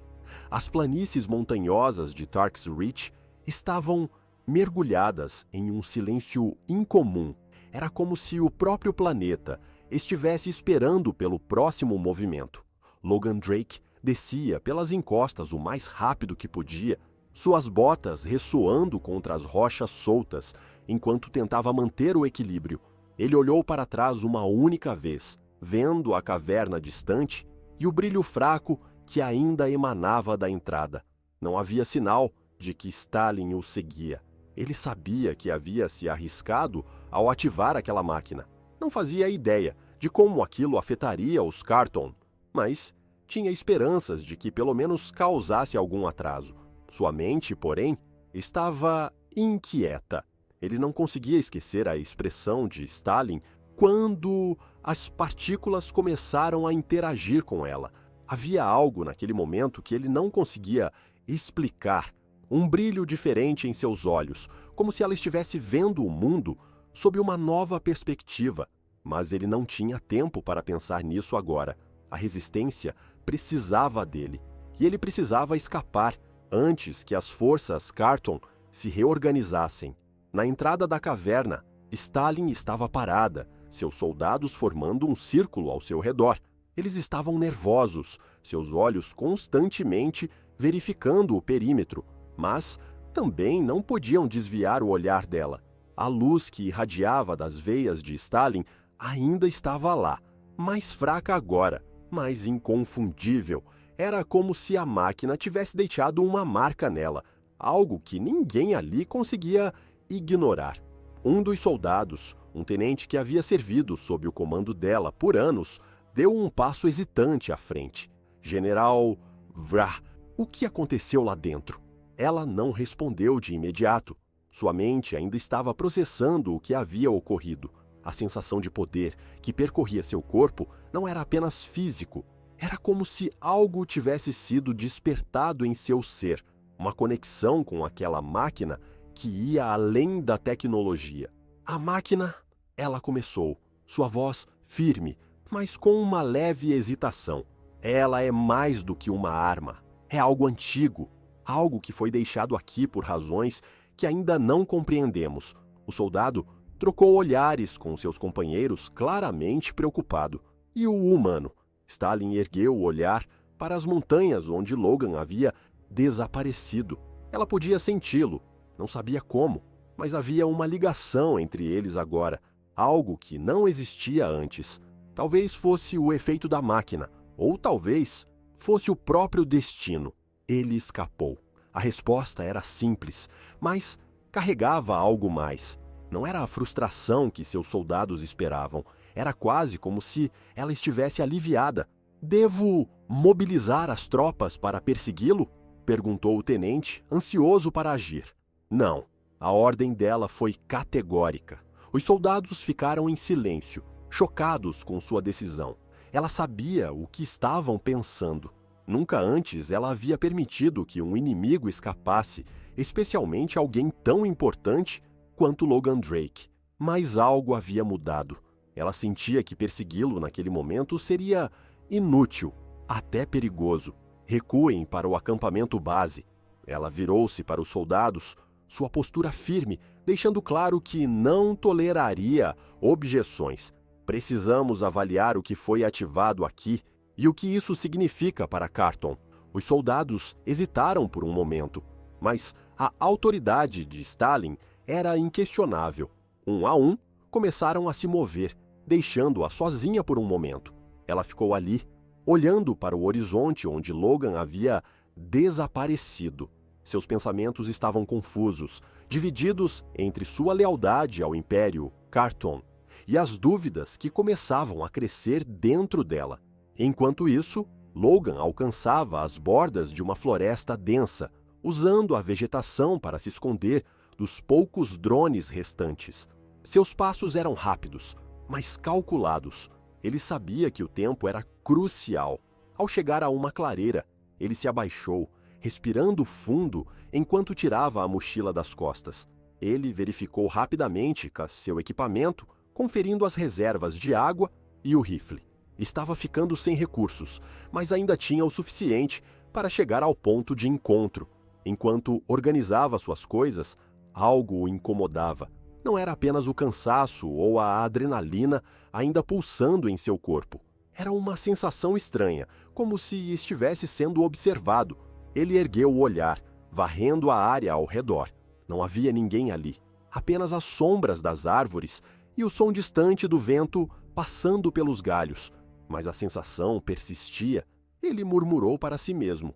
As planícies montanhosas de Tark's Reach estavam mergulhadas em um silêncio incomum. Era como se o próprio planeta estivesse esperando pelo próximo movimento. Logan Drake descia pelas encostas o mais rápido que podia, suas botas ressoando contra as rochas soltas, enquanto tentava manter o equilíbrio. Ele olhou para trás uma única vez, vendo a caverna distante e o brilho fraco que ainda emanava da entrada. Não havia sinal de que Stalin o seguia. Ele sabia que havia se arriscado ao ativar aquela máquina. Não fazia ideia de como aquilo afetaria os Carton, mas tinha esperanças de que pelo menos causasse algum atraso. Sua mente, porém, estava inquieta. Ele não conseguia esquecer a expressão de Stalin quando as partículas começaram a interagir com ela. Havia algo naquele momento que ele não conseguia explicar. Um brilho diferente em seus olhos, como se ela estivesse vendo o mundo sob uma nova perspectiva. Mas ele não tinha tempo para pensar nisso agora. A resistência precisava dele, e ele precisava escapar antes que as forças Carton se reorganizassem. Na entrada da caverna, Stalin estava parada, seus soldados formando um círculo ao seu redor. Eles estavam nervosos, seus olhos constantemente verificando o perímetro, mas também não podiam desviar o olhar dela. A luz que irradiava das veias de Stalin ainda estava lá, mais fraca agora, mas inconfundível. Era como se a máquina tivesse deixado uma marca nela, algo que ninguém ali conseguia ignorar. Um dos soldados, um tenente que havia servido sob o comando dela por anos, deu um passo hesitante à frente. General Vrah, o que aconteceu lá dentro? Ela não respondeu de imediato. Sua mente ainda estava processando o que havia ocorrido. A sensação de poder que percorria seu corpo não era apenas físico. Era como se algo tivesse sido despertado em seu ser. Uma conexão com aquela máquina que ia além da tecnologia. A máquina, ela começou, sua voz firme, mas com uma leve hesitação. Ela é mais do que uma arma. É algo antigo, algo que foi deixado aqui por razões que ainda não compreendemos. O soldado trocou olhares com seus companheiros, claramente preocupado. E o humano? Stalin ergueu o olhar para as montanhas onde Logan havia desaparecido. Ela podia senti-lo, não sabia como, mas havia uma ligação entre eles agora, algo que não existia antes. Talvez fosse o efeito da máquina, ou talvez fosse o próprio destino. Ele escapou. A resposta era simples, mas carregava algo mais. Não era a frustração que seus soldados esperavam. Era quase como se ela estivesse aliviada. "Devo mobilizar as tropas para persegui-lo?" perguntou o tenente, ansioso para agir. Não. A ordem dela foi categórica. Os soldados ficaram em silêncio, chocados com sua decisão. Ela sabia o que estavam pensando. Nunca antes ela havia permitido que um inimigo escapasse, especialmente alguém tão importante quanto Logan Drake. Mas algo havia mudado. Ela sentia que persegui-lo naquele momento seria inútil, até perigoso. Recuem para o acampamento base. Ela virou-se para os soldados, sua postura firme, deixando claro que não toleraria objeções. Precisamos avaliar o que foi ativado aqui e o que isso significa para Carton. Os soldados hesitaram por um momento, mas a autoridade de Stalin era inquestionável. Um a um, começaram a se mover, deixando-a sozinha por um momento. Ela ficou ali, olhando para o horizonte onde Logan havia desaparecido. Seus pensamentos estavam confusos, divididos entre sua lealdade ao Império Carton e as dúvidas que começavam a crescer dentro dela. Enquanto isso, Logan alcançava as bordas de uma floresta densa, usando a vegetação para se esconder dos poucos drones restantes. Seus passos eram rápidos, mas calculados. Ele sabia que o tempo era crucial. Ao chegar a uma clareira, ele se abaixou, respirando fundo enquanto tirava a mochila das costas. Ele verificou rapidamente seu equipamento, conferindo as reservas de água e o rifle. Estava ficando sem recursos, mas ainda tinha o suficiente para chegar ao ponto de encontro. Enquanto organizava suas coisas, algo o incomodava. Não era apenas o cansaço ou a adrenalina ainda pulsando em seu corpo. Era uma sensação estranha, como se estivesse sendo observado. Ele ergueu o olhar, varrendo a área ao redor. Não havia ninguém ali, apenas as sombras das árvores e o som distante do vento passando pelos galhos. Mas a sensação persistia. Ele murmurou para si mesmo.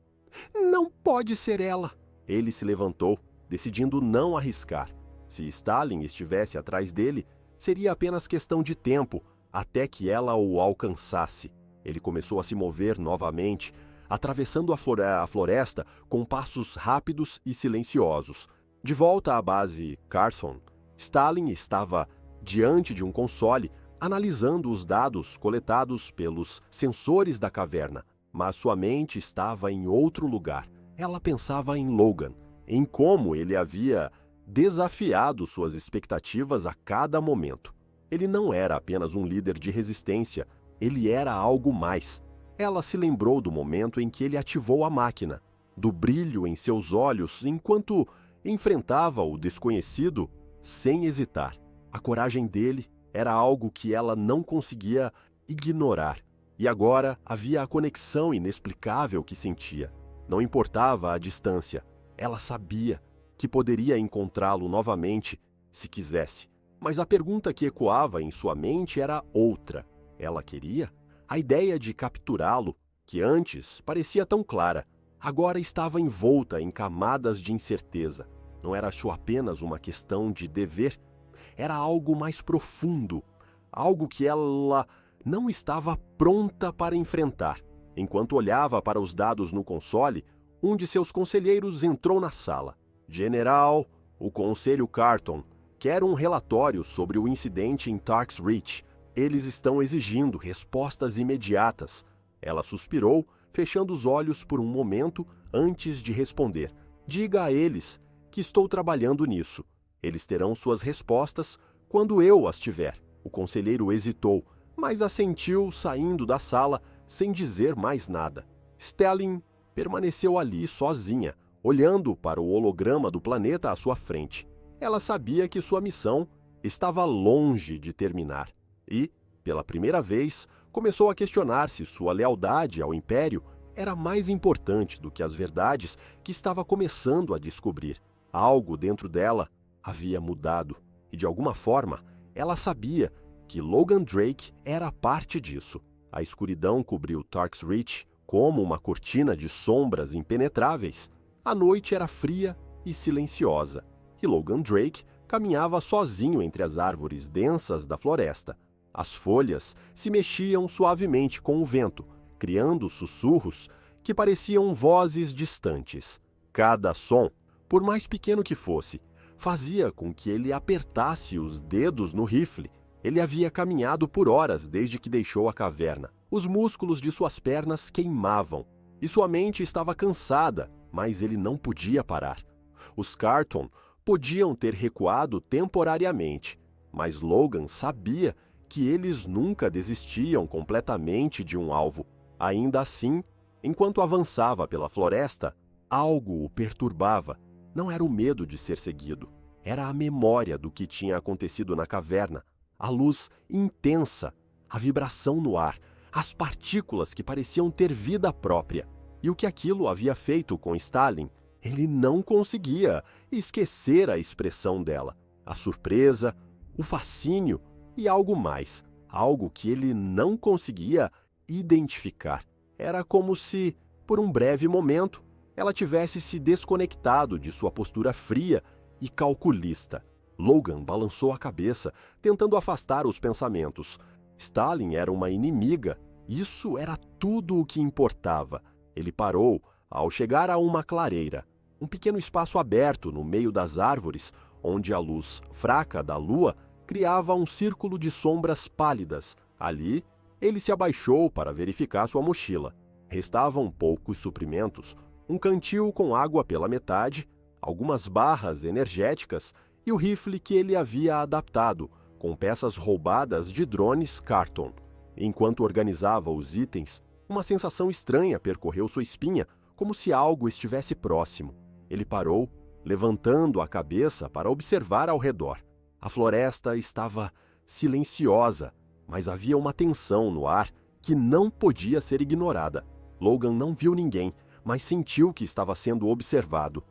Não pode ser ela. Ele se levantou, decidindo não arriscar. Se Stalin estivesse atrás dele, seria apenas questão de tempo até que ela o alcançasse. Ele começou a se mover novamente, atravessando a floresta com passos rápidos e silenciosos. De volta à base Carson, Stalin estava diante de um console, analisando os dados coletados pelos sensores da caverna, mas sua mente estava em outro lugar. Ela pensava em Logan, em como ele havia desafiado suas expectativas a cada momento. Ele não era apenas um líder de resistência, ele era algo mais. Ela se lembrou do momento em que ele ativou a máquina, do brilho em seus olhos enquanto enfrentava o desconhecido sem hesitar. A coragem dele era algo que ela não conseguia ignorar. E agora havia a conexão inexplicável que sentia. Não importava a distância, ela sabia que poderia encontrá-lo novamente se quisesse. Mas a pergunta que ecoava em sua mente era outra. Ela queria? A ideia de capturá-lo, que antes parecia tão clara, agora estava envolta em camadas de incerteza. Não era só apenas uma questão de dever, era algo mais profundo, algo que ela não estava pronta para enfrentar. Enquanto olhava para os dados no console, um de seus conselheiros entrou na sala. General, o Conselho Carton quer um relatório sobre o incidente em Tark's Reach. Eles estão exigindo respostas imediatas. Ela suspirou, fechando os olhos por um momento antes de responder. Diga a eles que estou trabalhando nisso. Eles terão suas respostas quando eu as tiver. O conselheiro hesitou, mas assentiu saindo da sala sem dizer mais nada. Stalin permaneceu ali sozinha, olhando para o holograma do planeta à sua frente. Ela sabia que sua missão estava longe de terminar e, pela primeira vez, começou a questionar se sua lealdade ao Império era mais importante do que as verdades que estava começando a descobrir. Algo dentro dela havia mudado e, de alguma forma, ela sabia que Logan Drake era parte disso. A escuridão cobriu Tark's Reach como uma cortina de sombras impenetráveis. A noite era fria e silenciosa, e Logan Drake caminhava sozinho entre as árvores densas da floresta. As folhas se mexiam suavemente com o vento, criando sussurros que pareciam vozes distantes. Cada som, por mais pequeno que fosse, fazia com que ele apertasse os dedos no rifle. Ele havia caminhado por horas desde que deixou a caverna. Os músculos de suas pernas queimavam e sua mente estava cansada, mas ele não podia parar. Os Carton podiam ter recuado temporariamente, mas Logan sabia que eles nunca desistiam completamente de um alvo. Ainda assim, enquanto avançava pela floresta, algo o perturbava. Não era o medo de ser seguido, era a memória do que tinha acontecido na caverna. A luz intensa, a vibração no ar, as partículas que pareciam ter vida própria. E o que aquilo havia feito com Stalin, ele não conseguia esquecer a expressão dela. A surpresa, o fascínio e algo mais. Algo que ele não conseguia identificar. Era como se, por um breve momento, ela tivesse se desconectado de sua postura fria e calculista. Logan balançou a cabeça, tentando afastar os pensamentos. Stalin era uma inimiga. Isso era tudo o que importava. Ele parou ao chegar a uma clareira, um pequeno espaço aberto no meio das árvores, onde a luz fraca da lua criava um círculo de sombras pálidas. Ali, ele se abaixou para verificar sua mochila. Restavam poucos suprimentos, um cantil com água pela metade, algumas barras energéticas e o rifle que ele havia adaptado, com peças roubadas de drones Carton. Enquanto organizava os itens, uma sensação estranha percorreu sua espinha, como se algo estivesse próximo. Ele parou, levantando a cabeça para observar ao redor. A floresta estava silenciosa, mas havia uma tensão no ar que não podia ser ignorada. Logan não viu ninguém, mas sentiu que estava sendo observado.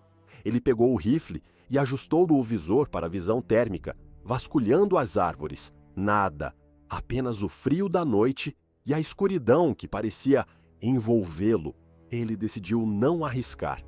Ele pegou o rifle e ajustou o visor para a visão térmica, vasculhando as árvores. Nada, apenas o frio da noite e a escuridão que parecia envolvê-lo. Ele decidiu não arriscar.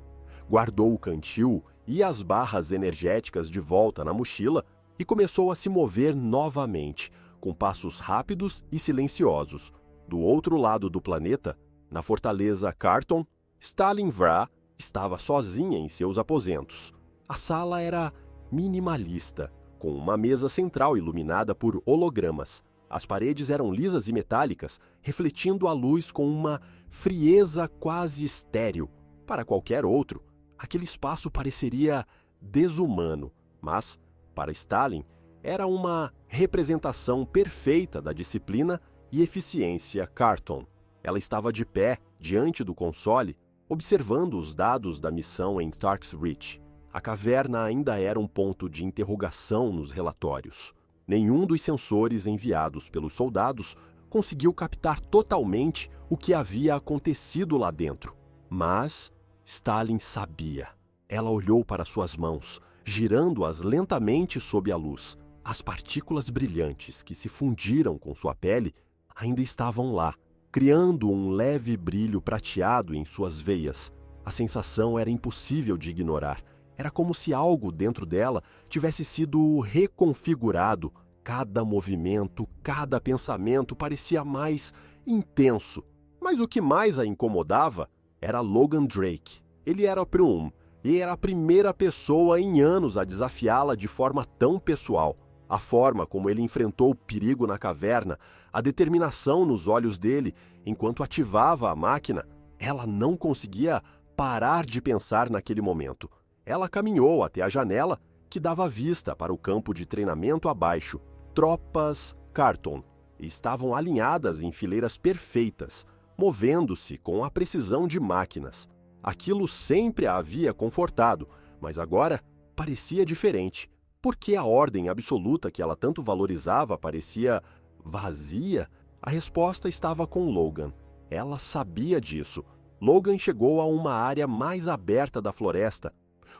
Guardou o cantil e as barras energéticas de volta na mochila e começou a se mover novamente, com passos rápidos e silenciosos. Do outro lado do planeta, na fortaleza Carton, Stalin Vra estava sozinha em seus aposentos. A sala era minimalista, com uma mesa central iluminada por hologramas. As paredes eram lisas e metálicas, refletindo a luz com uma frieza quase estéril. Para qualquer outro, aquele espaço pareceria desumano, mas, para Stalin, era uma representação perfeita da disciplina e eficiência Carton. Ela estava de pé, diante do console, observando os dados da missão em Stark's Reach. A caverna ainda era um ponto de interrogação nos relatórios. Nenhum dos sensores enviados pelos soldados conseguiu captar totalmente o que havia acontecido lá dentro. Mas Stalin sabia. Ela olhou para suas mãos, girando-as lentamente sob a luz. As partículas brilhantes que se fundiram com sua pele ainda estavam lá, criando um leve brilho prateado em suas veias. A sensação era impossível de ignorar. Era como se algo dentro dela tivesse sido reconfigurado. Cada movimento, cada pensamento parecia mais intenso. Mas o que mais a incomodava era Logan Drake. Ele era Prum e era a primeira pessoa em anos a desafiá-la de forma tão pessoal. A forma como ele enfrentou o perigo na caverna, a determinação nos olhos dele enquanto ativava a máquina, ela não conseguia parar de pensar naquele momento. Ela caminhou até a janela que dava vista para o campo de treinamento abaixo. Tropas Carton estavam alinhadas em fileiras perfeitas, movendo-se com a precisão de máquinas. Aquilo sempre a havia confortado, mas agora parecia diferente. Por que a ordem absoluta que ela tanto valorizava parecia vazia? A resposta estava com Logan. Ela sabia disso. Logan chegou a uma área mais aberta da floresta,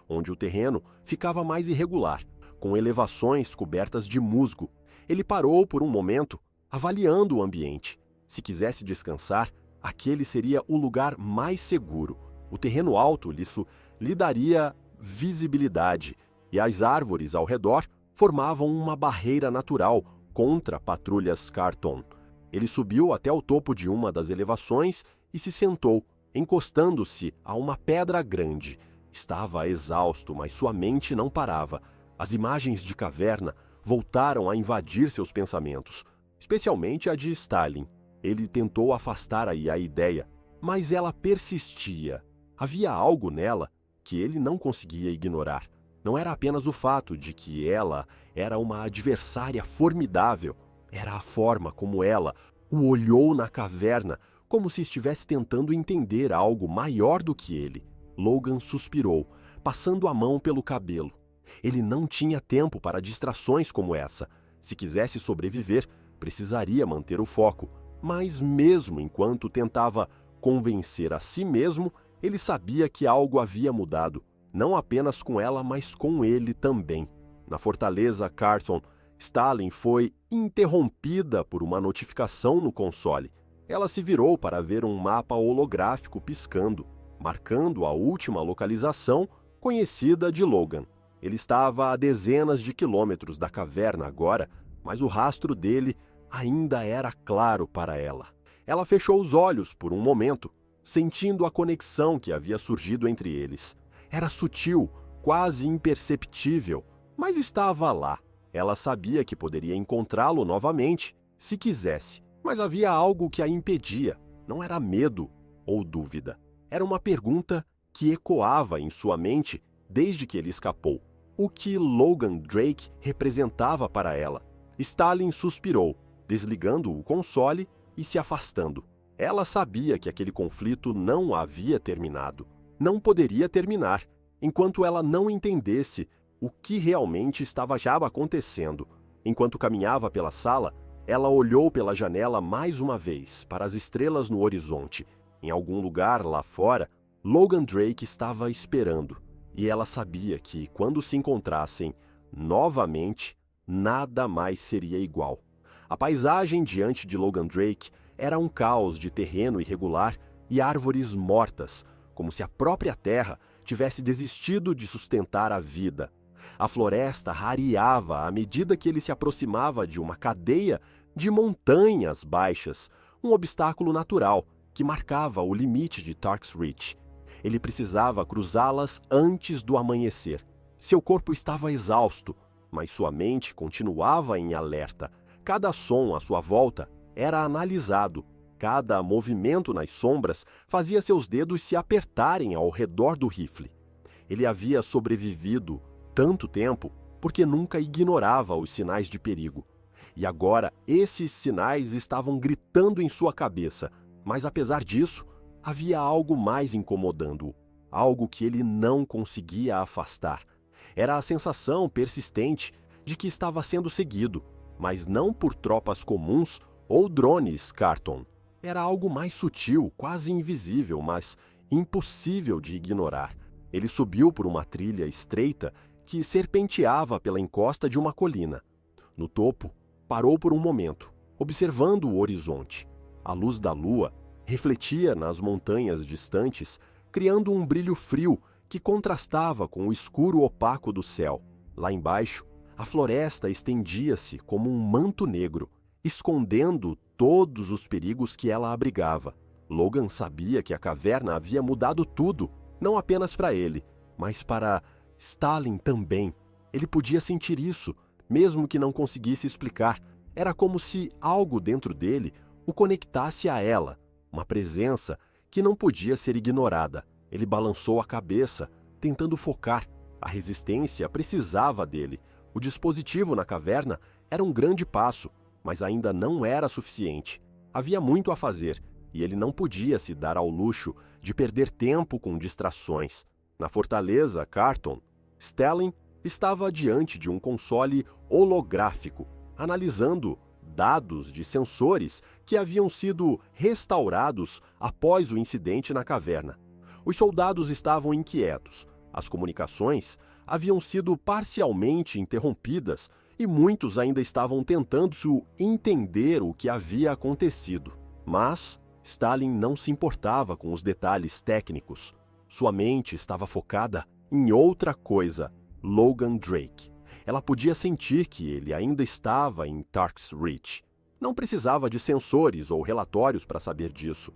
onde o terreno ficava mais irregular, com elevações cobertas de musgo. Ele parou por um momento, avaliando o ambiente. Se quisesse descansar, aquele seria o lugar mais seguro. O terreno alto lhe daria visibilidade, e as árvores ao redor formavam uma barreira natural contra patrulhas Carton. Ele subiu até o topo de uma das elevações e se sentou, encostando-se a uma pedra grande. Estava exausto, mas sua mente não parava. As imagens de caverna voltaram a invadir seus pensamentos, especialmente a de Stalin. Ele tentou afastar a ideia, mas ela persistia. Havia algo nela que ele não conseguia ignorar. Não era apenas o fato de que ela era uma adversária formidável. Era a forma como ela o olhou na caverna, como se estivesse tentando entender algo maior do que ele. Logan suspirou, passando a mão pelo cabelo. Ele não tinha tempo para distrações como essa. Se quisesse sobreviver, precisaria manter o foco. Mas mesmo enquanto tentava convencer a si mesmo, ele sabia que algo havia mudado. Não apenas com ela, mas com ele também. Na fortaleza Carton, Stalin foi interrompida por uma notificação no console. Ela se virou para ver um mapa holográfico piscando, marcando a última localização conhecida de Logan. Ele estava a dezenas de quilômetros da caverna agora, mas o rastro dele ainda era claro para ela. Ela fechou os olhos por um momento, sentindo a conexão que havia surgido entre eles. Era sutil, quase imperceptível, mas estava lá. Ela sabia que poderia encontrá-lo novamente, se quisesse, mas havia algo que a impedia. Não era medo ou dúvida. Era uma pergunta que ecoava em sua mente desde que ele escapou. O que Logan Drake representava para ela? Stalin suspirou, desligando o console e se afastando. Ela sabia que aquele conflito não havia terminado. Não poderia terminar, enquanto ela não entendesse o que realmente estava já acontecendo. Enquanto caminhava pela sala, ela olhou pela janela mais uma vez para as estrelas no horizonte. Em algum lugar lá fora, Logan Drake estava esperando. E ela sabia que, quando se encontrassem novamente, nada mais seria igual. A paisagem diante de Logan Drake era um caos de terreno irregular e árvores mortas, como se a própria terra tivesse desistido de sustentar a vida. A floresta rareava à medida que ele se aproximava de uma cadeia de montanhas baixas, um obstáculo natural que marcava o limite de Tark's Reach. Ele precisava cruzá-las antes do amanhecer. Seu corpo estava exausto, mas sua mente continuava em alerta. Cada som à sua volta era analisado. Cada movimento nas sombras fazia seus dedos se apertarem ao redor do rifle. Ele havia sobrevivido tanto tempo porque nunca ignorava os sinais de perigo. E agora esses sinais estavam gritando em sua cabeça, mas apesar disso, havia algo mais incomodando-o, algo que ele não conseguia afastar. Era a sensação persistente de que estava sendo seguido, mas não por tropas comuns ou drones Carton. Era algo mais sutil, quase invisível, mas impossível de ignorar. Ele subiu por uma trilha estreita que serpenteava pela encosta de uma colina. No topo, parou por um momento, observando o horizonte. A luz da lua refletia nas montanhas distantes, criando um brilho frio que contrastava com o escuro opaco do céu. Lá embaixo, a floresta estendia-se como um manto negro, escondendo todos os perigos que ela abrigava. Logan sabia que a caverna havia mudado tudo, não apenas para ele, mas para Stalin também. Ele podia sentir isso, mesmo que não conseguisse explicar. Era como se algo dentro dele o conectasse a ela, uma presença que não podia ser ignorada. Ele balançou a cabeça, tentando focar. A resistência precisava dele. O dispositivo na caverna era um grande passo, mas ainda não era suficiente. Havia muito a fazer, e ele não podia se dar ao luxo de perder tempo com distrações. Na fortaleza Carton, Stalin estava diante de um console holográfico, analisando dados de sensores que haviam sido restaurados após o incidente na caverna. Os soldados estavam inquietos. As comunicações haviam sido parcialmente interrompidas e muitos ainda estavam tentando entender o que havia acontecido. Mas Stalin não se importava com os detalhes técnicos. Sua mente estava focada em outra coisa: Logan Drake. Ela podia sentir que ele ainda estava em Tark's Reach. Não precisava de sensores ou relatórios para saber disso.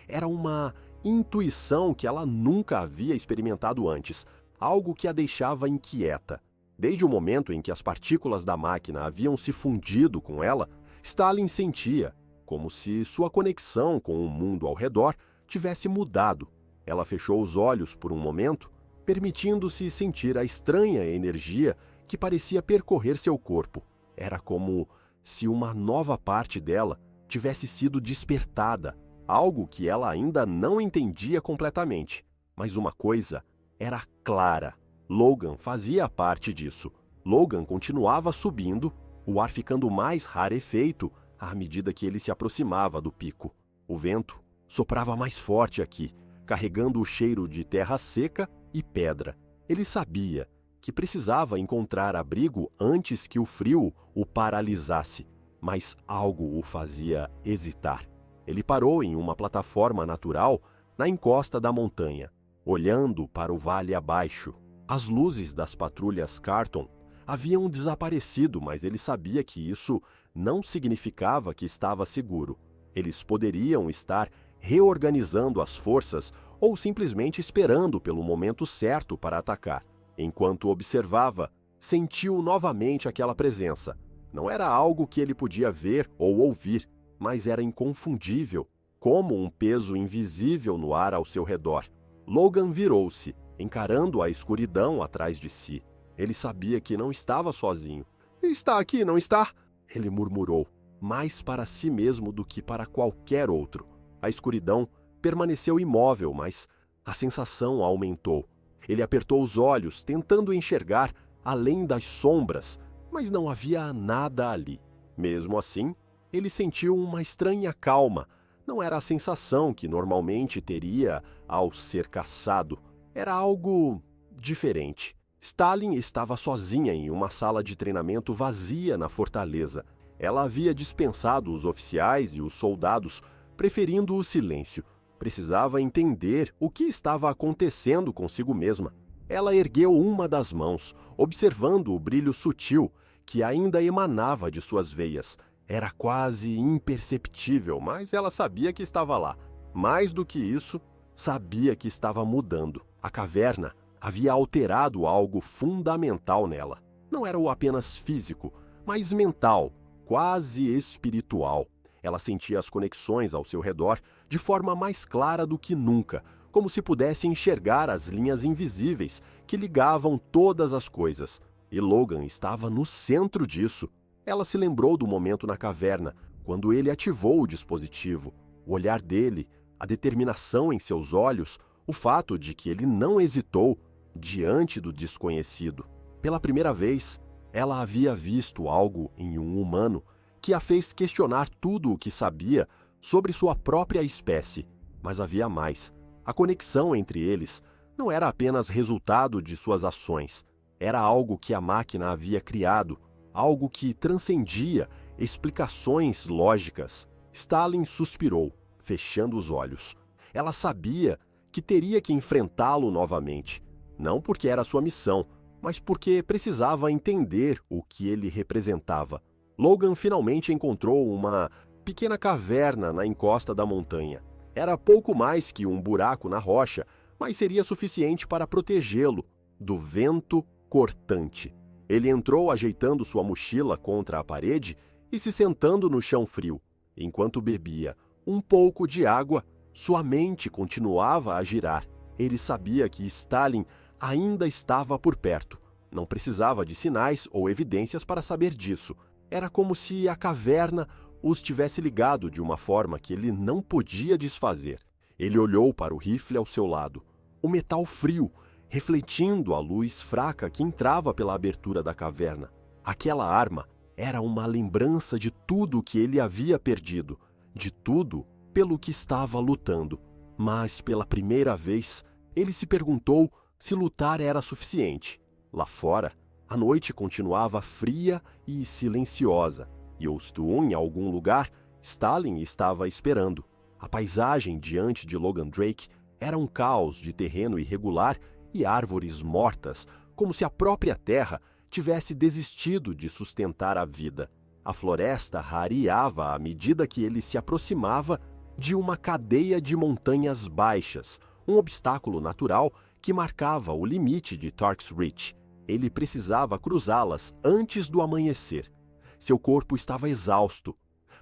Era uma intuição que ela nunca havia experimentado antes, algo que a deixava inquieta. Desde o momento em que as partículas da máquina haviam se fundido com ela, Stalin sentia como se sua conexão com o mundo ao redor tivesse mudado. Ela fechou os olhos por um momento, permitindo-se sentir a estranha energia que parecia percorrer seu corpo. Era como se uma nova parte dela tivesse sido despertada, algo que ela ainda não entendia completamente. Mas uma coisa era clara: Logan fazia parte disso. Logan continuava subindo, o ar ficando mais rarefeito à medida que ele se aproximava do pico. O vento soprava mais forte aqui, carregando o cheiro de terra seca e pedra. Ele sabia que precisava encontrar abrigo antes que o frio o paralisasse, mas algo o fazia hesitar. Ele parou em uma plataforma natural na encosta da montanha, olhando para o vale abaixo. As luzes das patrulhas Carton haviam desaparecido, mas ele sabia que isso não significava que estava seguro. Eles poderiam estar reorganizando as forças ou simplesmente esperando pelo momento certo para atacar. Enquanto observava, sentiu novamente aquela presença. Não era algo que ele podia ver ou ouvir, mas era inconfundível, como um peso invisível no ar ao seu redor. Logan virou-se, encarando a escuridão atrás de si. Ele sabia que não estava sozinho. "Está aqui, não está?" ele murmurou. mais para si mesmo do que para qualquer outro. A escuridão permaneceu imóvel, mas a sensação aumentou. Ele apertou os olhos, tentando enxergar além das sombras, mas não havia nada ali. Mesmo assim, ele sentiu uma estranha calma. Não era a sensação que normalmente teria ao ser caçado. Era algo diferente. Stalin estava sozinha em uma sala de treinamento vazia na fortaleza. Ela havia dispensado os oficiais e os soldados, preferindo o silêncio. Precisava entender o que estava acontecendo consigo mesma. Ela ergueu uma das mãos, observando o brilho sutil que ainda emanava de suas veias. Era quase imperceptível, mas ela sabia que estava lá. Mais do que isso, sabia que estava mudando. A caverna havia alterado algo fundamental nela. Não era o apenas físico, mas mental, quase espiritual. Ela sentia as conexões ao seu redor de forma mais clara do que nunca, como se pudesse enxergar as linhas invisíveis que ligavam todas as coisas. E Logan estava no centro disso. Ela se lembrou do momento na caverna, quando ele ativou o dispositivo. O olhar dele, a determinação em seus olhos, o fato de que ele não hesitou diante do desconhecido. Pela primeira vez, ela havia visto algo em um humano que a fez questionar tudo o que sabia sobre sua própria espécie. Mas havia mais. A conexão entre eles não era apenas resultado de suas ações. Era algo que a máquina havia criado, algo que transcendia explicações lógicas. Stalin suspirou, fechando os olhos. Ela sabia que teria que enfrentá-lo novamente, não porque era sua missão, mas porque precisava entender o que ele representava. Logan finalmente encontrou uma pequena caverna na encosta da montanha. Era pouco mais que um buraco na rocha, mas seria suficiente para protegê-lo do vento cortante. Ele entrou ajeitando sua mochila contra a parede e se sentando no chão frio. Enquanto bebia um pouco de água, sua mente continuava a girar. Ele sabia que Stalin ainda estava por perto. Não precisava de sinais ou evidências para saber disso. Era como se a caverna os tivesse ligado de uma forma que ele não podia desfazer. Ele olhou para o rifle ao seu lado. O metal frio, refletindo a luz fraca que entrava pela abertura da caverna. Aquela arma era uma lembrança de tudo que ele havia perdido, de tudo pelo que estava lutando. Mas, pela primeira vez, ele se perguntou se lutar era suficiente. Lá fora, a noite continuava fria e silenciosa, e Ostu, em algum lugar, Stalin estava esperando. A paisagem diante de Logan Drake era um caos de terreno irregular e árvores mortas, como se a própria terra tivesse desistido de sustentar a vida. A floresta rareava à medida que ele se aproximava de uma cadeia de montanhas baixas, um obstáculo natural que marcava o limite de Tark's Reach. Ele precisava cruzá-las antes do amanhecer. Seu corpo estava exausto,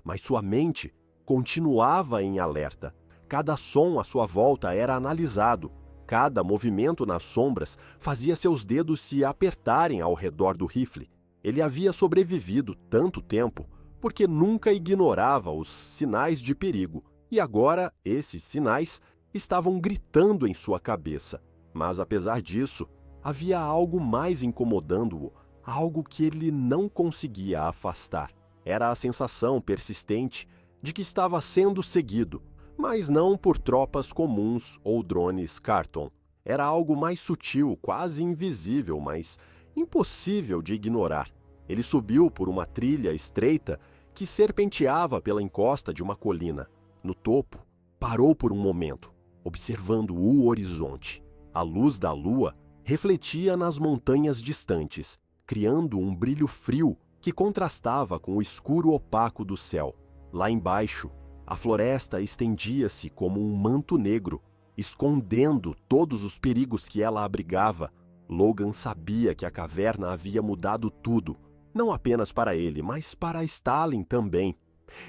mas sua mente continuava em alerta. Cada som à sua volta era analisado. Cada movimento nas sombras fazia seus dedos se apertarem ao redor do rifle. Ele havia sobrevivido tanto tempo porque nunca ignorava os sinais de perigo, e agora esses sinais estavam gritando em sua cabeça. Mas apesar disso, havia algo mais incomodando-o, algo que ele não conseguia afastar. Era a sensação persistente de que estava sendo seguido, mas não por tropas comuns ou drones Carton. Era algo mais sutil, quase invisível, mas impossível de ignorar. Ele subiu por uma trilha estreita que serpenteava pela encosta de uma colina. No topo, parou por um momento, observando o horizonte. A luz da lua refletia nas montanhas distantes, criando um brilho frio que contrastava com o escuro opaco do céu. Lá embaixo, a floresta estendia-se como um manto negro, escondendo todos os perigos que ela abrigava. Logan sabia que a caverna havia mudado tudo, não apenas para ele, mas para Stalin também.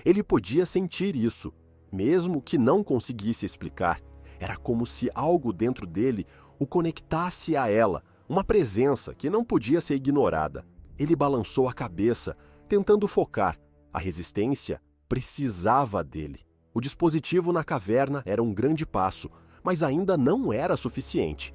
Ele podia sentir isso, mesmo que não conseguisse explicar. Era como se algo dentro dele o conectasse a ela, uma presença que não podia ser ignorada. Ele balançou a cabeça, tentando focar. A resistência precisava dele. O dispositivo na caverna era um grande passo, mas ainda não era suficiente.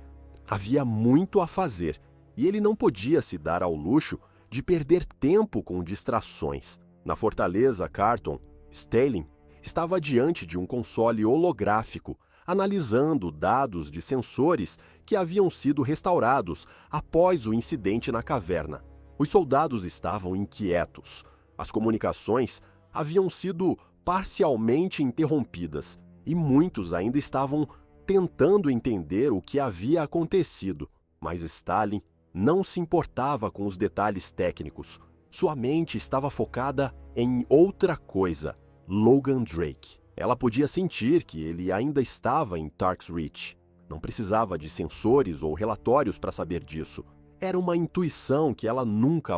Havia muito a fazer, e ele não podia se dar ao luxo de perder tempo com distrações. Na fortaleza Carton, Stalin estava diante de um console holográfico, analisando dados de sensores que haviam sido restaurados após o incidente na caverna. Os soldados estavam inquietos. As comunicações haviam sido parcialmente interrompidas e muitos ainda estavam tentando entender o que havia acontecido. Mas Stalin não se importava com os detalhes técnicos. Sua mente estava focada em outra coisa: Logan Drake. Ela podia sentir que ele ainda estava em Tark's Reach. Não precisava de sensores ou relatórios para saber disso. Era uma intuição que ela nunca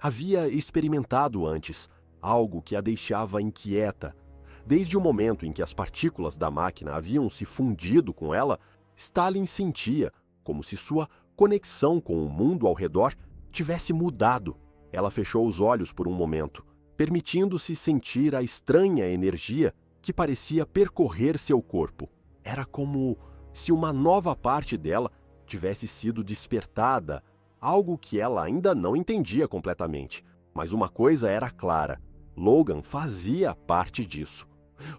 havia experimentado antes, algo que a deixava inquieta. Desde o momento em que as partículas da máquina haviam se fundido com ela, Stalin sentia como se sua conexão com o mundo ao redor tivesse mudado. Ela fechou os olhos por um momento, permitindo-se sentir a estranha energia que parecia percorrer seu corpo. Era como se uma nova parte dela tivesse sido despertada, algo que ela ainda não entendia completamente. Mas uma coisa era clara: Logan fazia parte disso.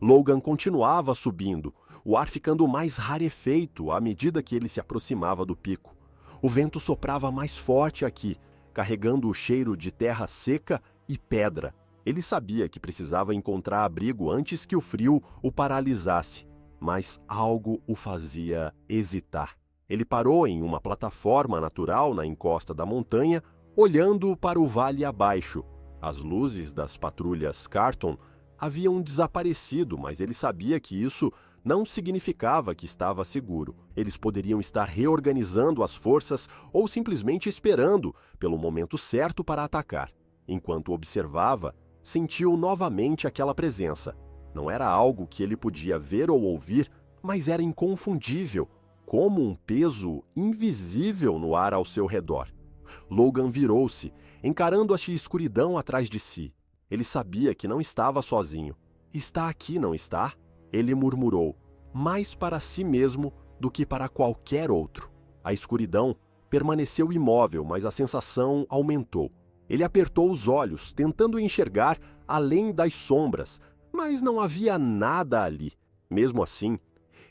Logan continuava subindo, o ar ficando mais rarefeito à medida que ele se aproximava do pico. O vento soprava mais forte aqui, carregando o cheiro de terra seca e pedra. Ele sabia que precisava encontrar abrigo antes que o frio o paralisasse, mas algo o fazia hesitar. Ele parou em uma plataforma natural na encosta da montanha, olhando para o vale abaixo. As luzes das patrulhas Carton haviam desaparecido, mas ele sabia que isso não significava que estava seguro. Eles poderiam estar reorganizando as forças ou simplesmente esperando pelo momento certo para atacar. Enquanto observava, sentiu novamente aquela presença. Não era algo que ele podia ver ou ouvir, mas era inconfundível, como um peso invisível no ar ao seu redor. Logan virou-se, encarando a escuridão atrás de si. Ele sabia que não estava sozinho. "Está aqui, não está?" Ele murmurou, mais para si mesmo do que para qualquer outro. A escuridão permaneceu imóvel, mas a sensação aumentou. Ele apertou os olhos, tentando enxergar além das sombras, mas não havia nada ali. Mesmo assim,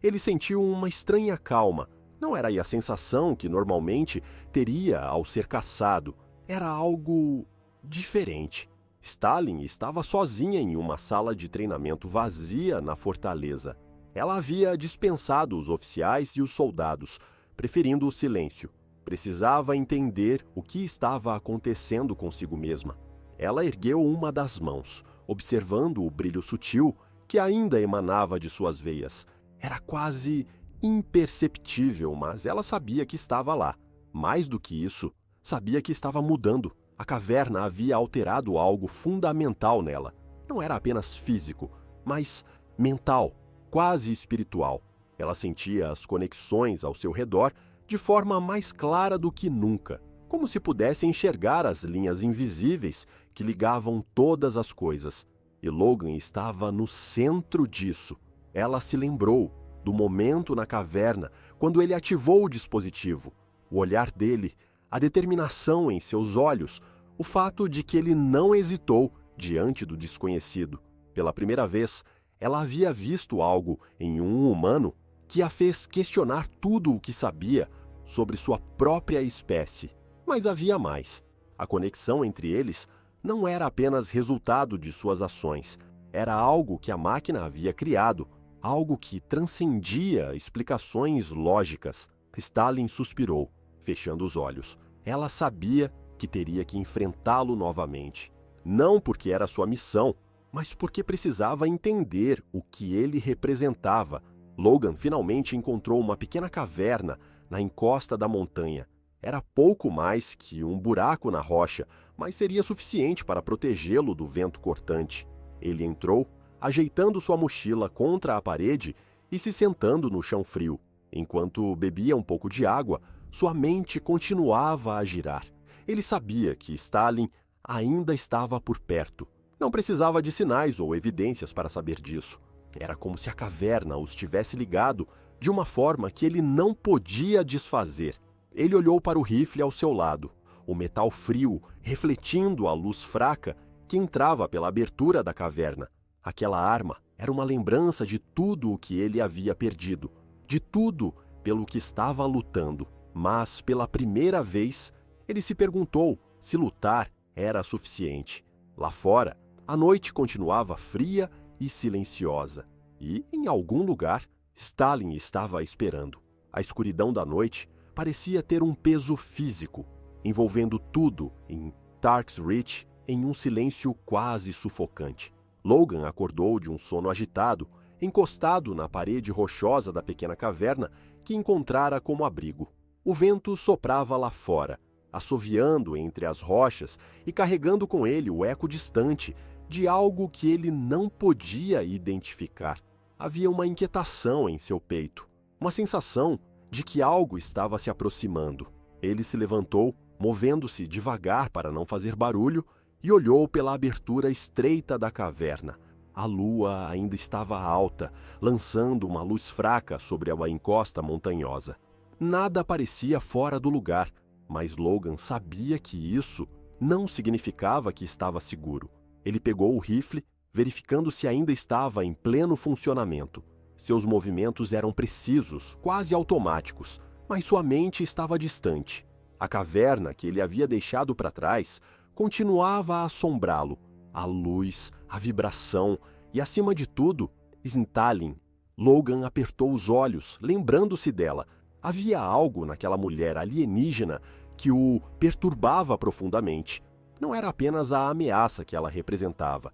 ele sentiu uma estranha calma. Não era aí a sensação que normalmente teria ao ser caçado. Era algo diferente. Stalin estava sozinha em uma sala de treinamento vazia na fortaleza. Ela havia dispensado os oficiais e os soldados, preferindo o silêncio. Precisava entender o que estava acontecendo consigo mesma. Ela ergueu uma das mãos, observando o brilho sutil que ainda emanava de suas veias. Era quase imperceptível, mas ela sabia que estava lá. Mais do que isso, sabia que estava mudando. A caverna havia alterado algo fundamental nela. Não era apenas físico, mas mental, quase espiritual. Ela sentia as conexões ao seu redor de forma mais clara do que nunca, como se pudesse enxergar as linhas invisíveis que ligavam todas as coisas. E Logan estava no centro disso. Ela se lembrou do momento na caverna quando ele ativou o dispositivo. O olhar dele, a determinação em seus olhos, o fato de que ele não hesitou diante do desconhecido. Pela primeira vez, ela havia visto algo em um humano que a fez questionar tudo o que sabia sobre sua própria espécie. Mas havia mais. A conexão entre eles não era apenas resultado de suas ações. Era algo que a máquina havia criado, algo que transcendia explicações lógicas. Stalin suspirou, fechando os olhos. Ela sabia que teria que enfrentá-lo novamente. Não porque era sua missão, mas porque precisava entender o que ele representava. Logan finalmente encontrou uma pequena caverna na encosta da montanha. Era pouco mais que um buraco na rocha, mas seria suficiente para protegê-lo do vento cortante. Ele entrou, ajeitando sua mochila contra a parede e se sentando no chão frio. Enquanto bebia um pouco de água, sua mente continuava a girar. Ele sabia que Stalin ainda estava por perto. Não precisava de sinais ou evidências para saber disso. Era como se a caverna os tivesse ligado de uma forma que ele não podia desfazer. Ele olhou para o rifle ao seu lado, o metal frio refletindo a luz fraca que entrava pela abertura da caverna. Aquela arma era uma lembrança de tudo o que ele havia perdido, de tudo pelo que estava lutando. Mas, pela primeira vez, ele se perguntou se lutar era suficiente. Lá fora, a noite continuava fria e silenciosa. E, em algum lugar, Stalin estava esperando. A escuridão da noite parecia ter um peso físico, envolvendo tudo em Tark's Reach em um silêncio quase sufocante. Logan acordou de um sono agitado, encostado na parede rochosa da pequena caverna que encontrara como abrigo. O vento soprava lá fora, assoviando entre as rochas e carregando com ele o eco distante de algo que ele não podia identificar. Havia uma inquietação em seu peito, uma sensação de que algo estava se aproximando. Ele se levantou, movendo-se devagar para não fazer barulho, e olhou pela abertura estreita da caverna. A lua ainda estava alta, lançando uma luz fraca sobre a encosta montanhosa. Nada parecia fora do lugar, mas Logan sabia que isso não significava que estava seguro. Ele pegou o rifle, verificando se ainda estava em pleno funcionamento. Seus movimentos eram precisos, quase automáticos, mas sua mente estava distante. A caverna que ele havia deixado para trás continuava a assombrá-lo. A luz, a vibração e, acima de tudo, Stalin. Logan apertou os olhos, lembrando-se dela. Havia algo naquela mulher alienígena que o perturbava profundamente. Não era apenas a ameaça que ela representava.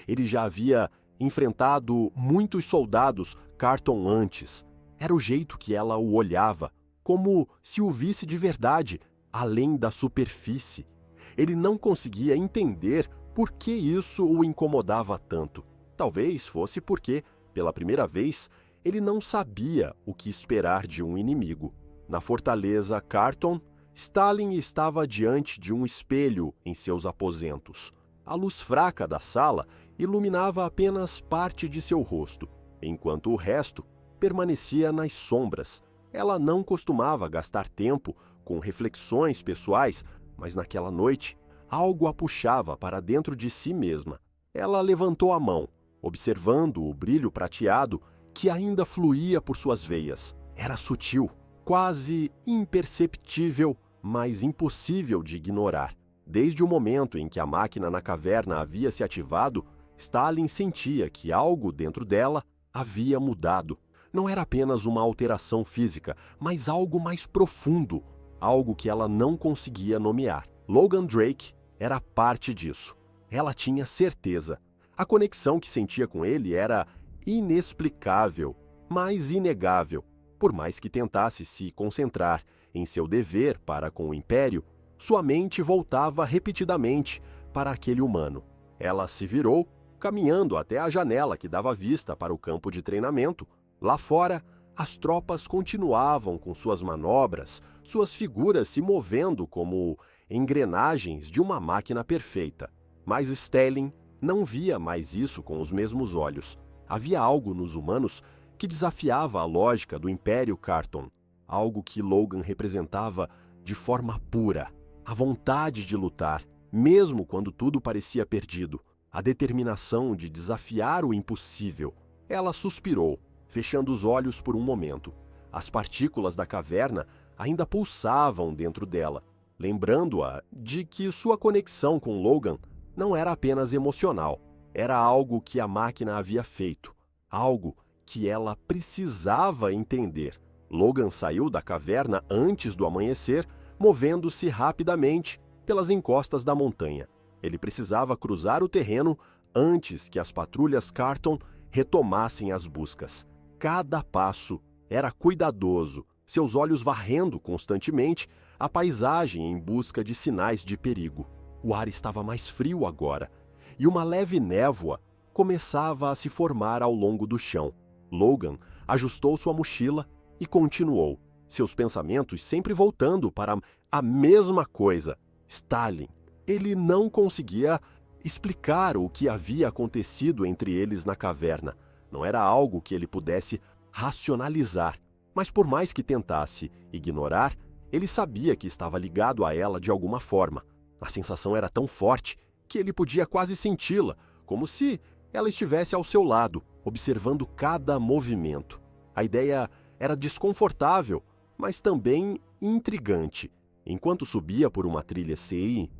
Ele já havia enfrentado muitos soldados Carton antes. Era o jeito que ela o olhava, como se o visse de verdade, além da superfície. Ele não conseguia entender por que isso o incomodava tanto. Talvez fosse porque, pela primeira vez, ele não sabia o que esperar de um inimigo. Na fortaleza Carton, Stalin estava diante de um espelho em seus aposentos. A luz fraca da sala iluminava apenas parte de seu rosto, enquanto o resto permanecia nas sombras. Ela não costumava gastar tempo com reflexões pessoais, mas naquela noite, algo a puxava para dentro de si mesma. Ela levantou a mão, observando o brilho prateado que ainda fluía por suas veias. Era sutil, quase imperceptível, mas impossível de ignorar. Desde o momento em que a máquina na caverna havia se ativado, Stalin sentia que algo dentro dela havia mudado. Não era apenas uma alteração física, mas algo mais profundo, algo que ela não conseguia nomear. Logan Drake era parte disso. Ela tinha certeza. A conexão que sentia com ele era inexplicável, mas inegável. Por mais que tentasse se concentrar em seu dever para com o Império, sua mente voltava repetidamente para aquele humano. Ela se virou, caminhando até a janela que dava vista para o campo de treinamento. Lá fora, as tropas continuavam com suas manobras, suas figuras se movendo como engrenagens de uma máquina perfeita. Mas Stalin não via mais isso com os mesmos olhos. Havia algo nos humanos que desafiava a lógica do Império Carton, algo que Logan representava de forma pura. A vontade de lutar, mesmo quando tudo parecia perdido. A determinação de desafiar o impossível. Ela suspirou, fechando os olhos por um momento. As partículas da caverna ainda pulsavam dentro dela, lembrando-a de que sua conexão com Logan não era apenas emocional. Era algo que a máquina havia feito, algo que ela precisava entender. Logan saiu da caverna antes do amanhecer, movendo-se rapidamente pelas encostas da montanha. Ele precisava cruzar o terreno antes que as patrulhas Carton retomassem as buscas. Cada passo era cuidadoso, seus olhos varrendo constantemente a paisagem em busca de sinais de perigo. O ar estava mais frio agora, e uma leve névoa começava a se formar ao longo do chão. Logan ajustou sua mochila e continuou, seus pensamentos sempre voltando para a mesma coisa. Stalin. Ele não conseguia explicar o que havia acontecido entre eles na caverna. Não era algo que ele pudesse racionalizar, mas por mais que tentasse ignorar, ele sabia que estava ligado a ela de alguma forma. A sensação era tão forte que ele podia quase senti-la, como se ela estivesse ao seu lado, observando cada movimento. A ideia era desconfortável, mas também intrigante. Enquanto subia por uma trilha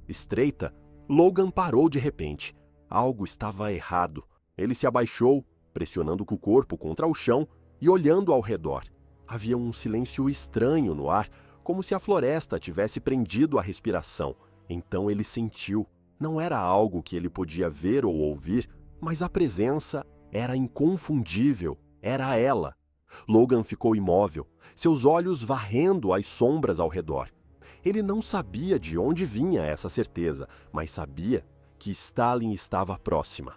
estreita, Logan parou de repente. Algo estava errado. Ele se abaixou, pressionando o corpo contra o chão e olhando ao redor. Havia um silêncio estranho no ar, como se a floresta tivesse prendido a respiração. Então ele sentiu. Não era algo que ele podia ver ou ouvir, mas a presença era inconfundível. Era ela. Logan ficou imóvel, seus olhos varrendo as sombras ao redor. Ele não sabia de onde vinha essa certeza, mas sabia que Stalin estava próxima.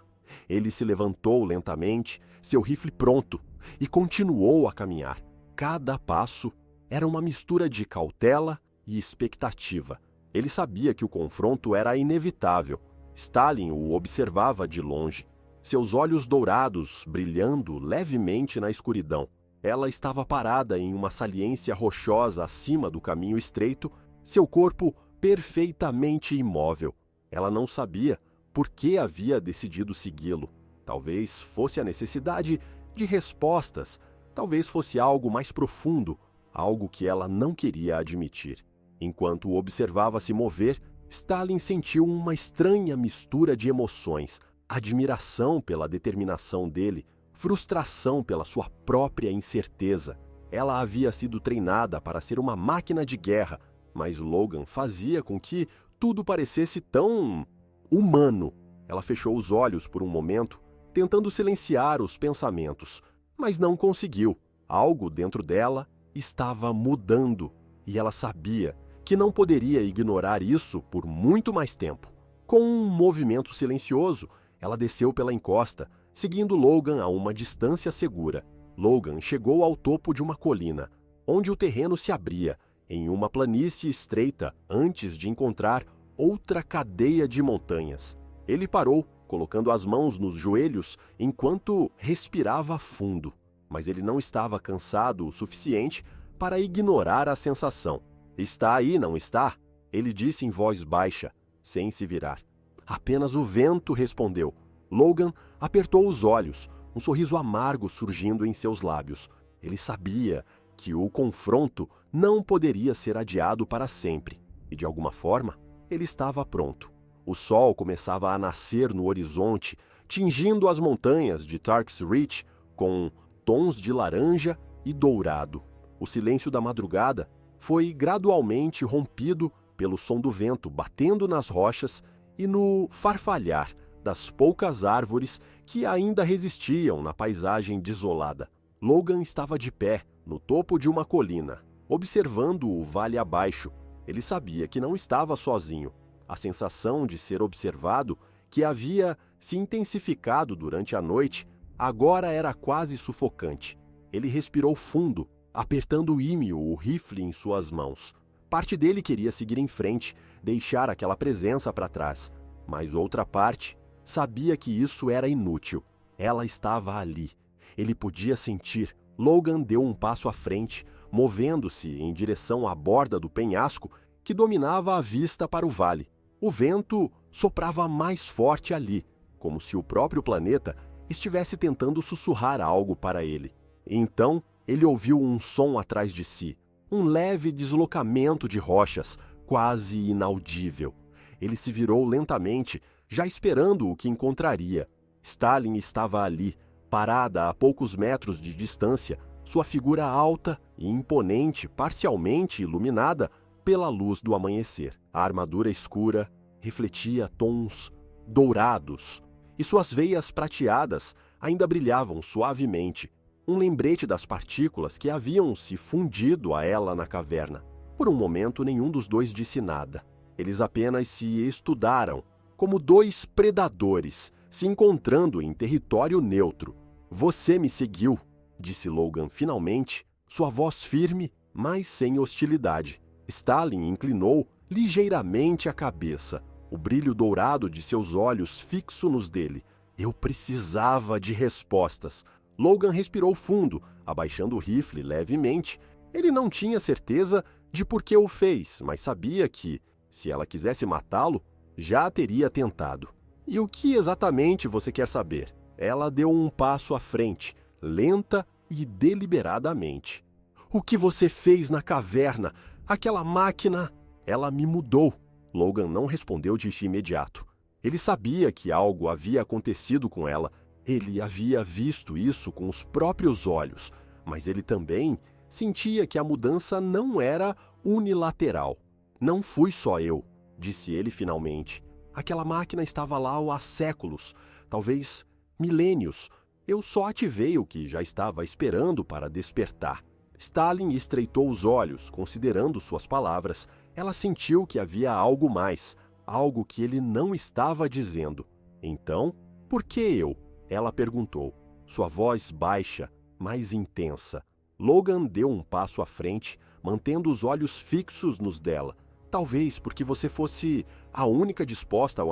Ele se levantou lentamente, seu rifle pronto, e continuou a caminhar. Cada passo era uma mistura de cautela e expectativa. Ele sabia que o confronto era inevitável. Stalin o observava de longe, seus olhos dourados brilhando levemente na escuridão. Ela estava parada em uma saliência rochosa acima do caminho estreito, seu corpo perfeitamente imóvel. Ela não sabia por que havia decidido segui-lo. Talvez fosse a necessidade de respostas, talvez fosse algo mais profundo, algo que ela não queria admitir. Enquanto o observava se mover, Stalin sentiu uma estranha mistura de emoções: admiração pela determinação dele, frustração pela sua própria incerteza. Ela havia sido treinada para ser uma máquina de guerra, mas Logan fazia com que tudo parecesse tão humano. Ela fechou os olhos por um momento, tentando silenciar os pensamentos, mas não conseguiu. Algo dentro dela estava mudando, e ela sabia que não poderia ignorar isso por muito mais tempo. Com um movimento silencioso, ela desceu pela encosta, seguindo Logan a uma distância segura. Logan chegou ao topo de uma colina, onde o terreno se abria em uma planície estreita antes de encontrar outra cadeia de montanhas. Ele parou, colocando as mãos nos joelhos enquanto respirava fundo, mas ele não estava cansado o suficiente para ignorar a sensação. "Está aí, não está?" Ele disse em voz baixa, sem se virar. "Apenas o vento", respondeu. Logan apertou os olhos, um sorriso amargo surgindo em seus lábios. Ele sabia que o confronto não poderia ser adiado para sempre, e de alguma forma, ele estava pronto. O sol começava a nascer no horizonte, tingindo as montanhas de Tark's Reach com tons de laranja e dourado. O silêncio da madrugada foi gradualmente rompido pelo som do vento batendo nas rochas e no farfalhar das poucas árvores que ainda resistiam na paisagem desolada. Logan estava de pé, no topo de uma colina, observando o vale abaixo. Ele sabia que não estava sozinho. A sensação de ser observado, que havia se intensificado durante a noite, agora era quase sufocante. Ele respirou fundo, apertando ímio o rifle em suas mãos. Parte dele queria seguir em frente, deixar aquela presença para trás, mas outra parte sabia que isso era inútil. Ela estava ali. Ele podia sentir. Logan deu um passo à frente, movendo-se em direção à borda do penhasco que dominava a vista para o vale. O vento soprava mais forte ali, como se o próprio planeta estivesse tentando sussurrar algo para ele. Então, ele ouviu um som atrás de si, um leve deslocamento de rochas, quase inaudível. Ele se virou lentamente, já esperando o que encontraria. Stalin estava ali, parada a poucos metros de distância, sua figura alta e imponente, parcialmente iluminada pela luz do amanhecer. A armadura escura refletia tons dourados, e suas veias prateadas ainda brilhavam suavemente, um lembrete das partículas que haviam se fundido a ela na caverna. Por um momento, nenhum dos dois disse nada. Eles apenas se estudaram, como dois predadores, se encontrando em território neutro. "Você me seguiu", disse Logan finalmente, sua voz firme, mas sem hostilidade. Stalin inclinou ligeiramente a cabeça. o brilho dourado de seus olhos fixo nos dele. Eu precisava de respostas. Logan respirou fundo, abaixando o rifle levemente. Ele não tinha certeza de por que o fez, mas sabia que, se ela quisesse matá-lo, já teria tentado. E o que exatamente você quer saber? Ela deu um passo à frente, lenta e deliberadamente. O que você fez na caverna? Aquela máquina... Ela me mudou. Logan não respondeu de imediato. Ele sabia que algo havia acontecido com ela. Ele havia visto isso com os próprios olhos, mas ele também sentia que a mudança não era unilateral. Não fui só eu, disse ele finalmente. Aquela máquina estava lá há séculos, talvez milênios. Eu só ativei o que já estava esperando para despertar. Stalin estreitou os olhos, considerando suas palavras. Ela sentiu que havia algo mais, algo que ele não estava dizendo. Então, por que eu? Ela perguntou, sua voz baixa, mais intensa. Logan deu um passo à frente, mantendo os olhos fixos nos dela. Talvez porque você fosse a única disposta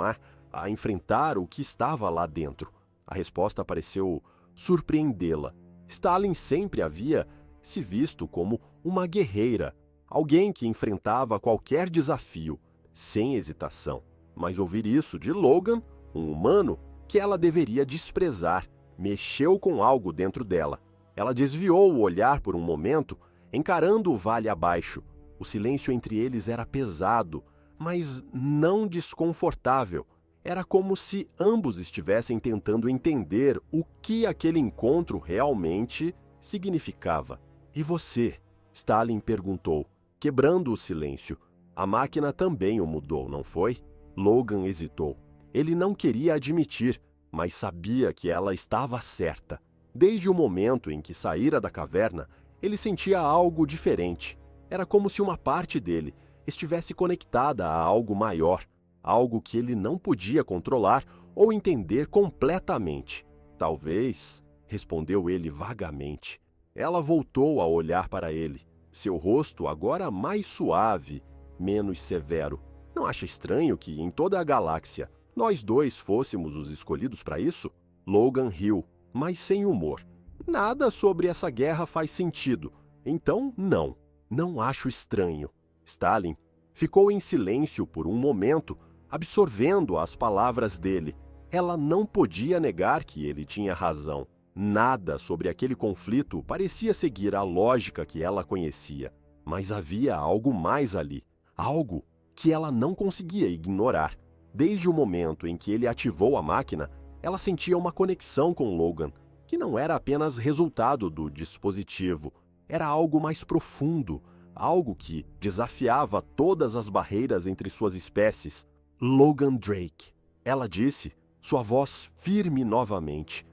a enfrentar o que estava lá dentro. A resposta pareceu surpreendê-la. Stalin sempre havia se visto como uma guerreira, alguém que enfrentava qualquer desafio, sem hesitação. Mas ouvir isso de Logan, um humano, que ela deveria desprezar, mexeu com algo dentro dela. Ela desviou o olhar por um momento, encarando o vale abaixo. O silêncio entre eles era pesado, mas não desconfortável. Era como se ambos estivessem tentando entender o que aquele encontro realmente significava. E você? Stalin perguntou, quebrando o silêncio. A máquina também o mudou, não foi? Logan hesitou. Ele não queria admitir, mas sabia que ela estava certa. Desde o momento em que saíra da caverna, ele sentia algo diferente. Era como se uma parte dele estivesse conectada a algo maior, algo que ele não podia controlar ou entender completamente. Talvez, respondeu ele vagamente. Ela voltou a olhar para ele, seu rosto agora mais suave, menos severo. Não acha estranho que, em toda a galáxia, nós dois fôssemos os escolhidos para isso? Logan riu, mas sem humor. Nada sobre essa guerra faz sentido. Então, não acho estranho. Stalin ficou em silêncio por um momento, absorvendo as palavras dele. Ela não podia negar que ele tinha razão. Nada sobre aquele conflito parecia seguir a lógica que ela conhecia. Mas havia algo mais ali. Algo que ela não conseguia ignorar. Desde o momento em que ele ativou a máquina, ela sentia uma conexão com Logan, que não era apenas resultado do dispositivo. Era algo mais profundo, algo que desafiava todas as barreiras entre suas espécies. Logan Drake. Ela disse, sua voz firme novamente.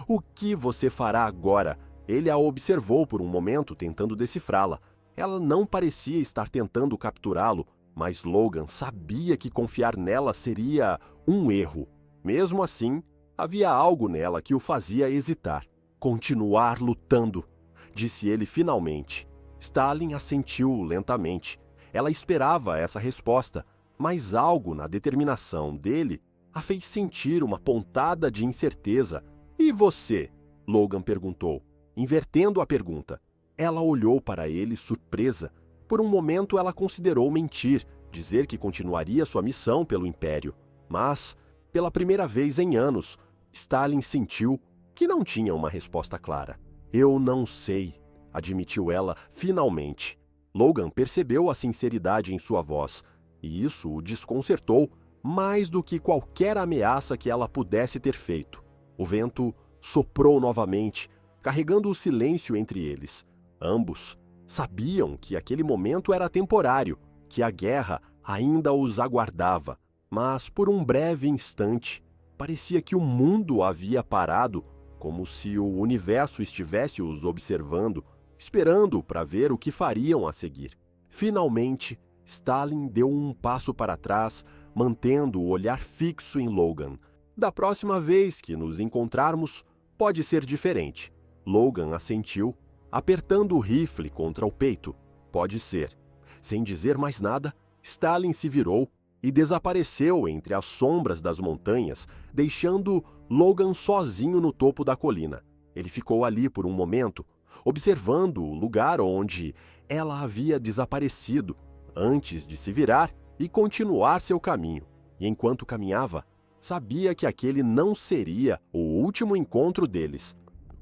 O que você fará agora? Ele a observou por um momento, tentando decifrá-la. Ela não parecia estar tentando capturá-lo, mas Logan sabia que confiar nela seria um erro. Mesmo assim, havia algo nela que o fazia hesitar. Continuar lutando, disse ele finalmente. Stalin assentiu lentamente. Ela esperava essa resposta, mas algo na determinação dele a fez sentir uma pontada de incerteza. E você? Logan perguntou, invertendo a pergunta. Ela olhou para ele surpresa. Por um momento ela considerou mentir, dizer que continuaria sua missão pelo Império. Mas, pela primeira vez em anos, Stalin sentiu que não tinha uma resposta clara. Eu não sei, admitiu ela finalmente. Logan percebeu a sinceridade em sua voz, e isso o desconcertou mais do que qualquer ameaça que ela pudesse ter feito. O vento soprou novamente, carregando o silêncio entre eles. Ambos sabiam que aquele momento era temporário, que a guerra ainda os aguardava. Mas, por um breve instante, parecia que o mundo havia parado, como se o universo estivesse os observando, esperando para ver o que fariam a seguir. Finalmente, Stalin deu um passo para trás, mantendo o olhar fixo em Logan. Da próxima vez que nos encontrarmos, pode ser diferente. Logan assentiu, apertando o rifle contra o peito. Pode ser. Sem dizer mais nada, Stalin se virou, e desapareceu entre as sombras das montanhas, deixando Logan sozinho no topo da colina. Ele ficou ali por um momento, observando o lugar onde ela havia desaparecido, antes de se virar e continuar seu caminho. E enquanto caminhava, sabia que aquele não seria o último encontro deles.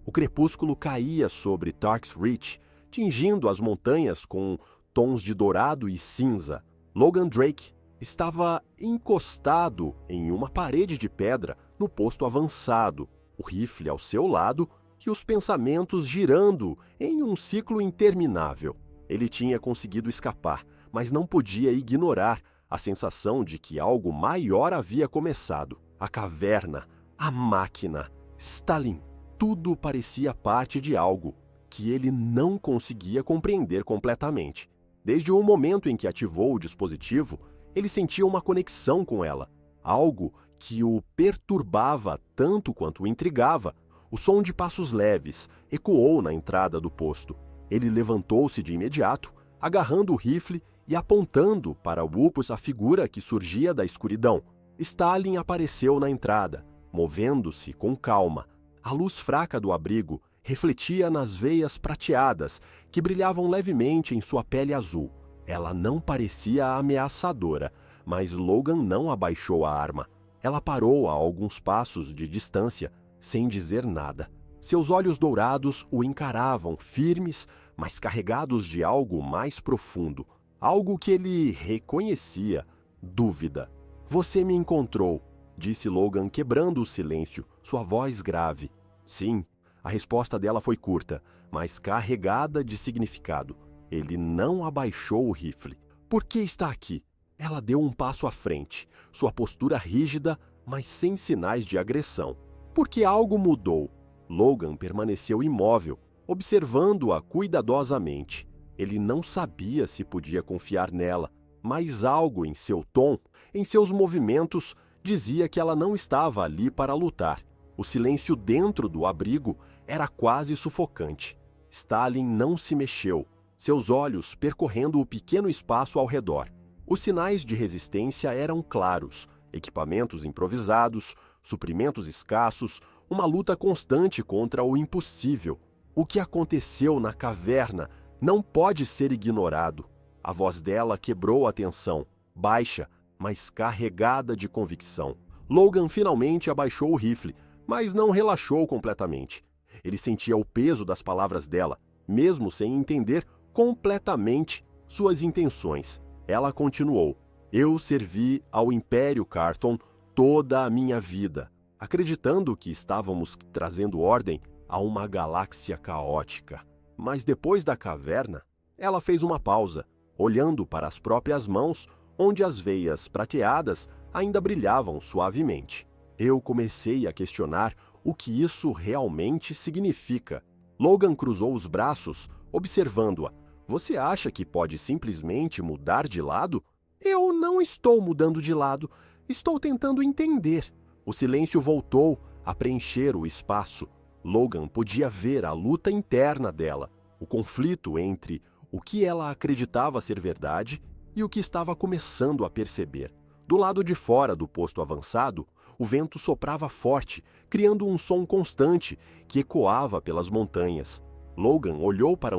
O crepúsculo caía sobre Tark's Reach, tingindo as montanhas com tons de dourado e cinza. Logan Drake estava encostado em uma parede de pedra no posto avançado, o rifle ao seu lado e os pensamentos girando em um ciclo interminável. Ele tinha conseguido escapar, mas não podia ignorar a sensação de que algo maior havia começado. A caverna, a máquina, Stalin, tudo parecia parte de algo que ele não conseguia compreender completamente. Desde o momento em que ativou o dispositivo, ele sentia uma conexão com ela, algo que o perturbava tanto quanto o intrigava. O som de passos leves ecoou na entrada do posto. Ele levantou-se de imediato, agarrando o rifle e apontando para Wupus a figura que surgia da escuridão. Stalin apareceu na entrada, movendo-se com calma. A luz fraca do abrigo refletia nas veias prateadas que brilhavam levemente em sua pele azul. Ela não parecia ameaçadora, mas Logan não abaixou a arma. Ela parou a alguns passos de distância, sem dizer nada. Seus olhos dourados o encaravam, firmes, mas carregados de algo mais profundo. Algo que ele reconhecia: dúvida. "Você me encontrou", disse Logan, quebrando o silêncio, sua voz grave. Sim, a resposta dela foi curta, mas carregada de significado. Ele não abaixou o rifle. "Por que está aqui?" Ela deu um passo à frente, sua postura rígida, mas sem sinais de agressão. "Porque algo mudou." Logan permaneceu imóvel, observando-a cuidadosamente. Ele não sabia se podia confiar nela, mas algo em seu tom, em seus movimentos, dizia que ela não estava ali para lutar. O silêncio dentro do abrigo era quase sufocante. Stalin não se mexeu, seus olhos percorrendo o pequeno espaço ao redor. Os sinais de resistência eram claros: equipamentos improvisados, suprimentos escassos, uma luta constante contra o impossível. O que aconteceu na caverna não pode ser ignorado. A voz dela quebrou a tensão, baixa, mas carregada de convicção. Logan finalmente abaixou o rifle, mas não relaxou completamente. Ele sentia o peso das palavras dela, mesmo sem entender completamente suas intenções. Ela continuou: "Eu servi ao Império Carton toda a minha vida, acreditando que estávamos trazendo ordem a uma galáxia caótica. Mas depois da caverna..." Ela fez uma pausa, olhando para as próprias mãos, onde as veias prateadas ainda brilhavam suavemente. "Eu comecei a questionar o que isso realmente significa." Logan cruzou os braços, observando-a. "Você acha que pode simplesmente mudar de lado?" "Eu não estou mudando de lado. Estou tentando entender." O silêncio voltou a preencher o espaço. Logan podia ver a luta interna dela, o conflito entre o que ela acreditava ser verdade e o que estava começando a perceber. Do lado de fora do posto avançado, o vento soprava forte, criando um som constante que ecoava pelas montanhas. Logan olhou para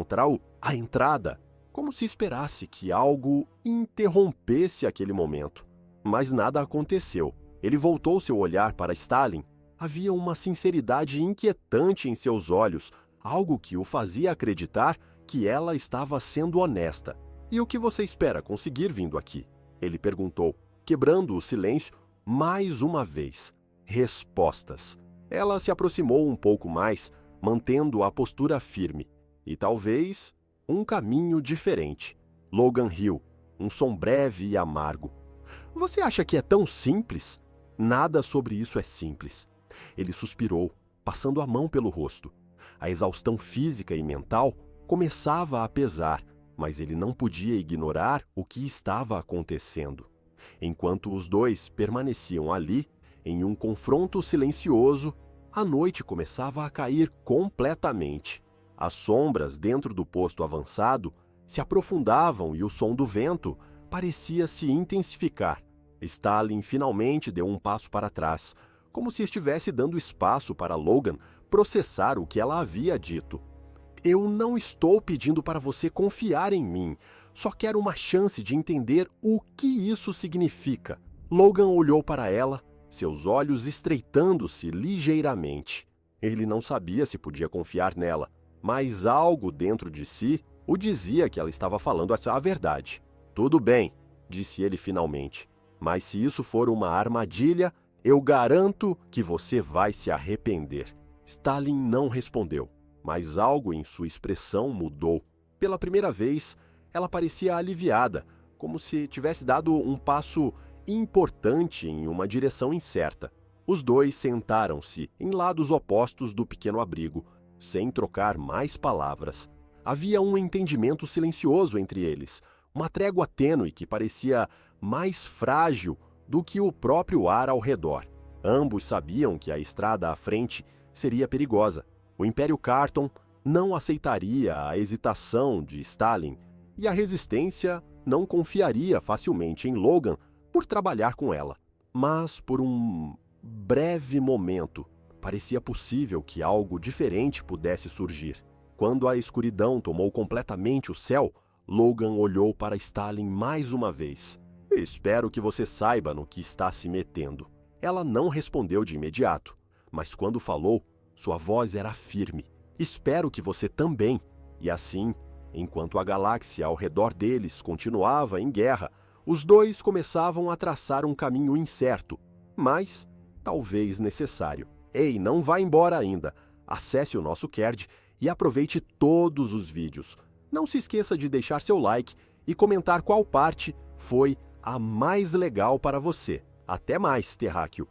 a entrada, como se esperasse que algo interrompesse aquele momento. Mas nada aconteceu. Ele voltou seu olhar para Stalin. Havia uma sinceridade inquietante em seus olhos, algo que o fazia acreditar que ela estava sendo honesta. "E o que você espera conseguir vindo aqui?" ele perguntou, quebrando o silêncio mais uma vez. "Respostas." Ela se aproximou um pouco mais, mantendo a postura firme. "E talvez um caminho diferente." Logan riu, um som breve e amargo. "Você acha que é tão simples?" "Nada sobre isso é simples." Ele suspirou, passando a mão pelo rosto. A exaustão física e mental começava a pesar, mas ele não podia ignorar o que estava acontecendo. Enquanto os dois permaneciam ali, em um confronto silencioso, a noite começava a cair completamente. As sombras dentro do posto avançado se aprofundavam e o som do vento parecia se intensificar. Stalin finalmente deu um passo para trás, como se estivesse dando espaço para Logan processar o que ela havia dito. Eu não estou pedindo para você confiar em mim, só quero uma chance de entender o que isso significa. Logan olhou para ela, seus olhos estreitando-se ligeiramente. Ele não sabia se podia confiar nela, mas algo dentro de si o dizia que ela estava falando a verdade. Tudo bem, disse ele finalmente, mas se isso for uma armadilha, eu garanto que você vai se arrepender. Stalin não respondeu, mas algo em sua expressão mudou. Pela primeira vez, ela parecia aliviada, como se tivesse dado um passo importante em uma direção incerta. Os dois sentaram-se em lados opostos do pequeno abrigo, sem trocar mais palavras. Havia um entendimento silencioso entre eles, uma trégua tênue que parecia mais frágil do que o próprio ar ao redor. Ambos sabiam que a estrada à frente seria perigosa. O Império Carton não aceitaria a hesitação de Stalin e a resistência não confiaria facilmente em Logan por trabalhar com ela. Mas, por um breve momento, parecia possível que algo diferente pudesse surgir. Quando a escuridão tomou completamente o céu, Logan olhou para Stalin mais uma vez. Espero que você saiba no que está se metendo. Ela não respondeu de imediato, mas quando falou, sua voz era firme. Espero que você também. E assim, enquanto a galáxia ao redor deles continuava em guerra, os dois começavam a traçar um caminho incerto, mas talvez necessário. Ei, não vá embora ainda. Acesse o nosso Card e aproveite todos os vídeos. Não se esqueça de deixar seu like e comentar qual parte foi a mais legal para você. Até mais, terráqueo!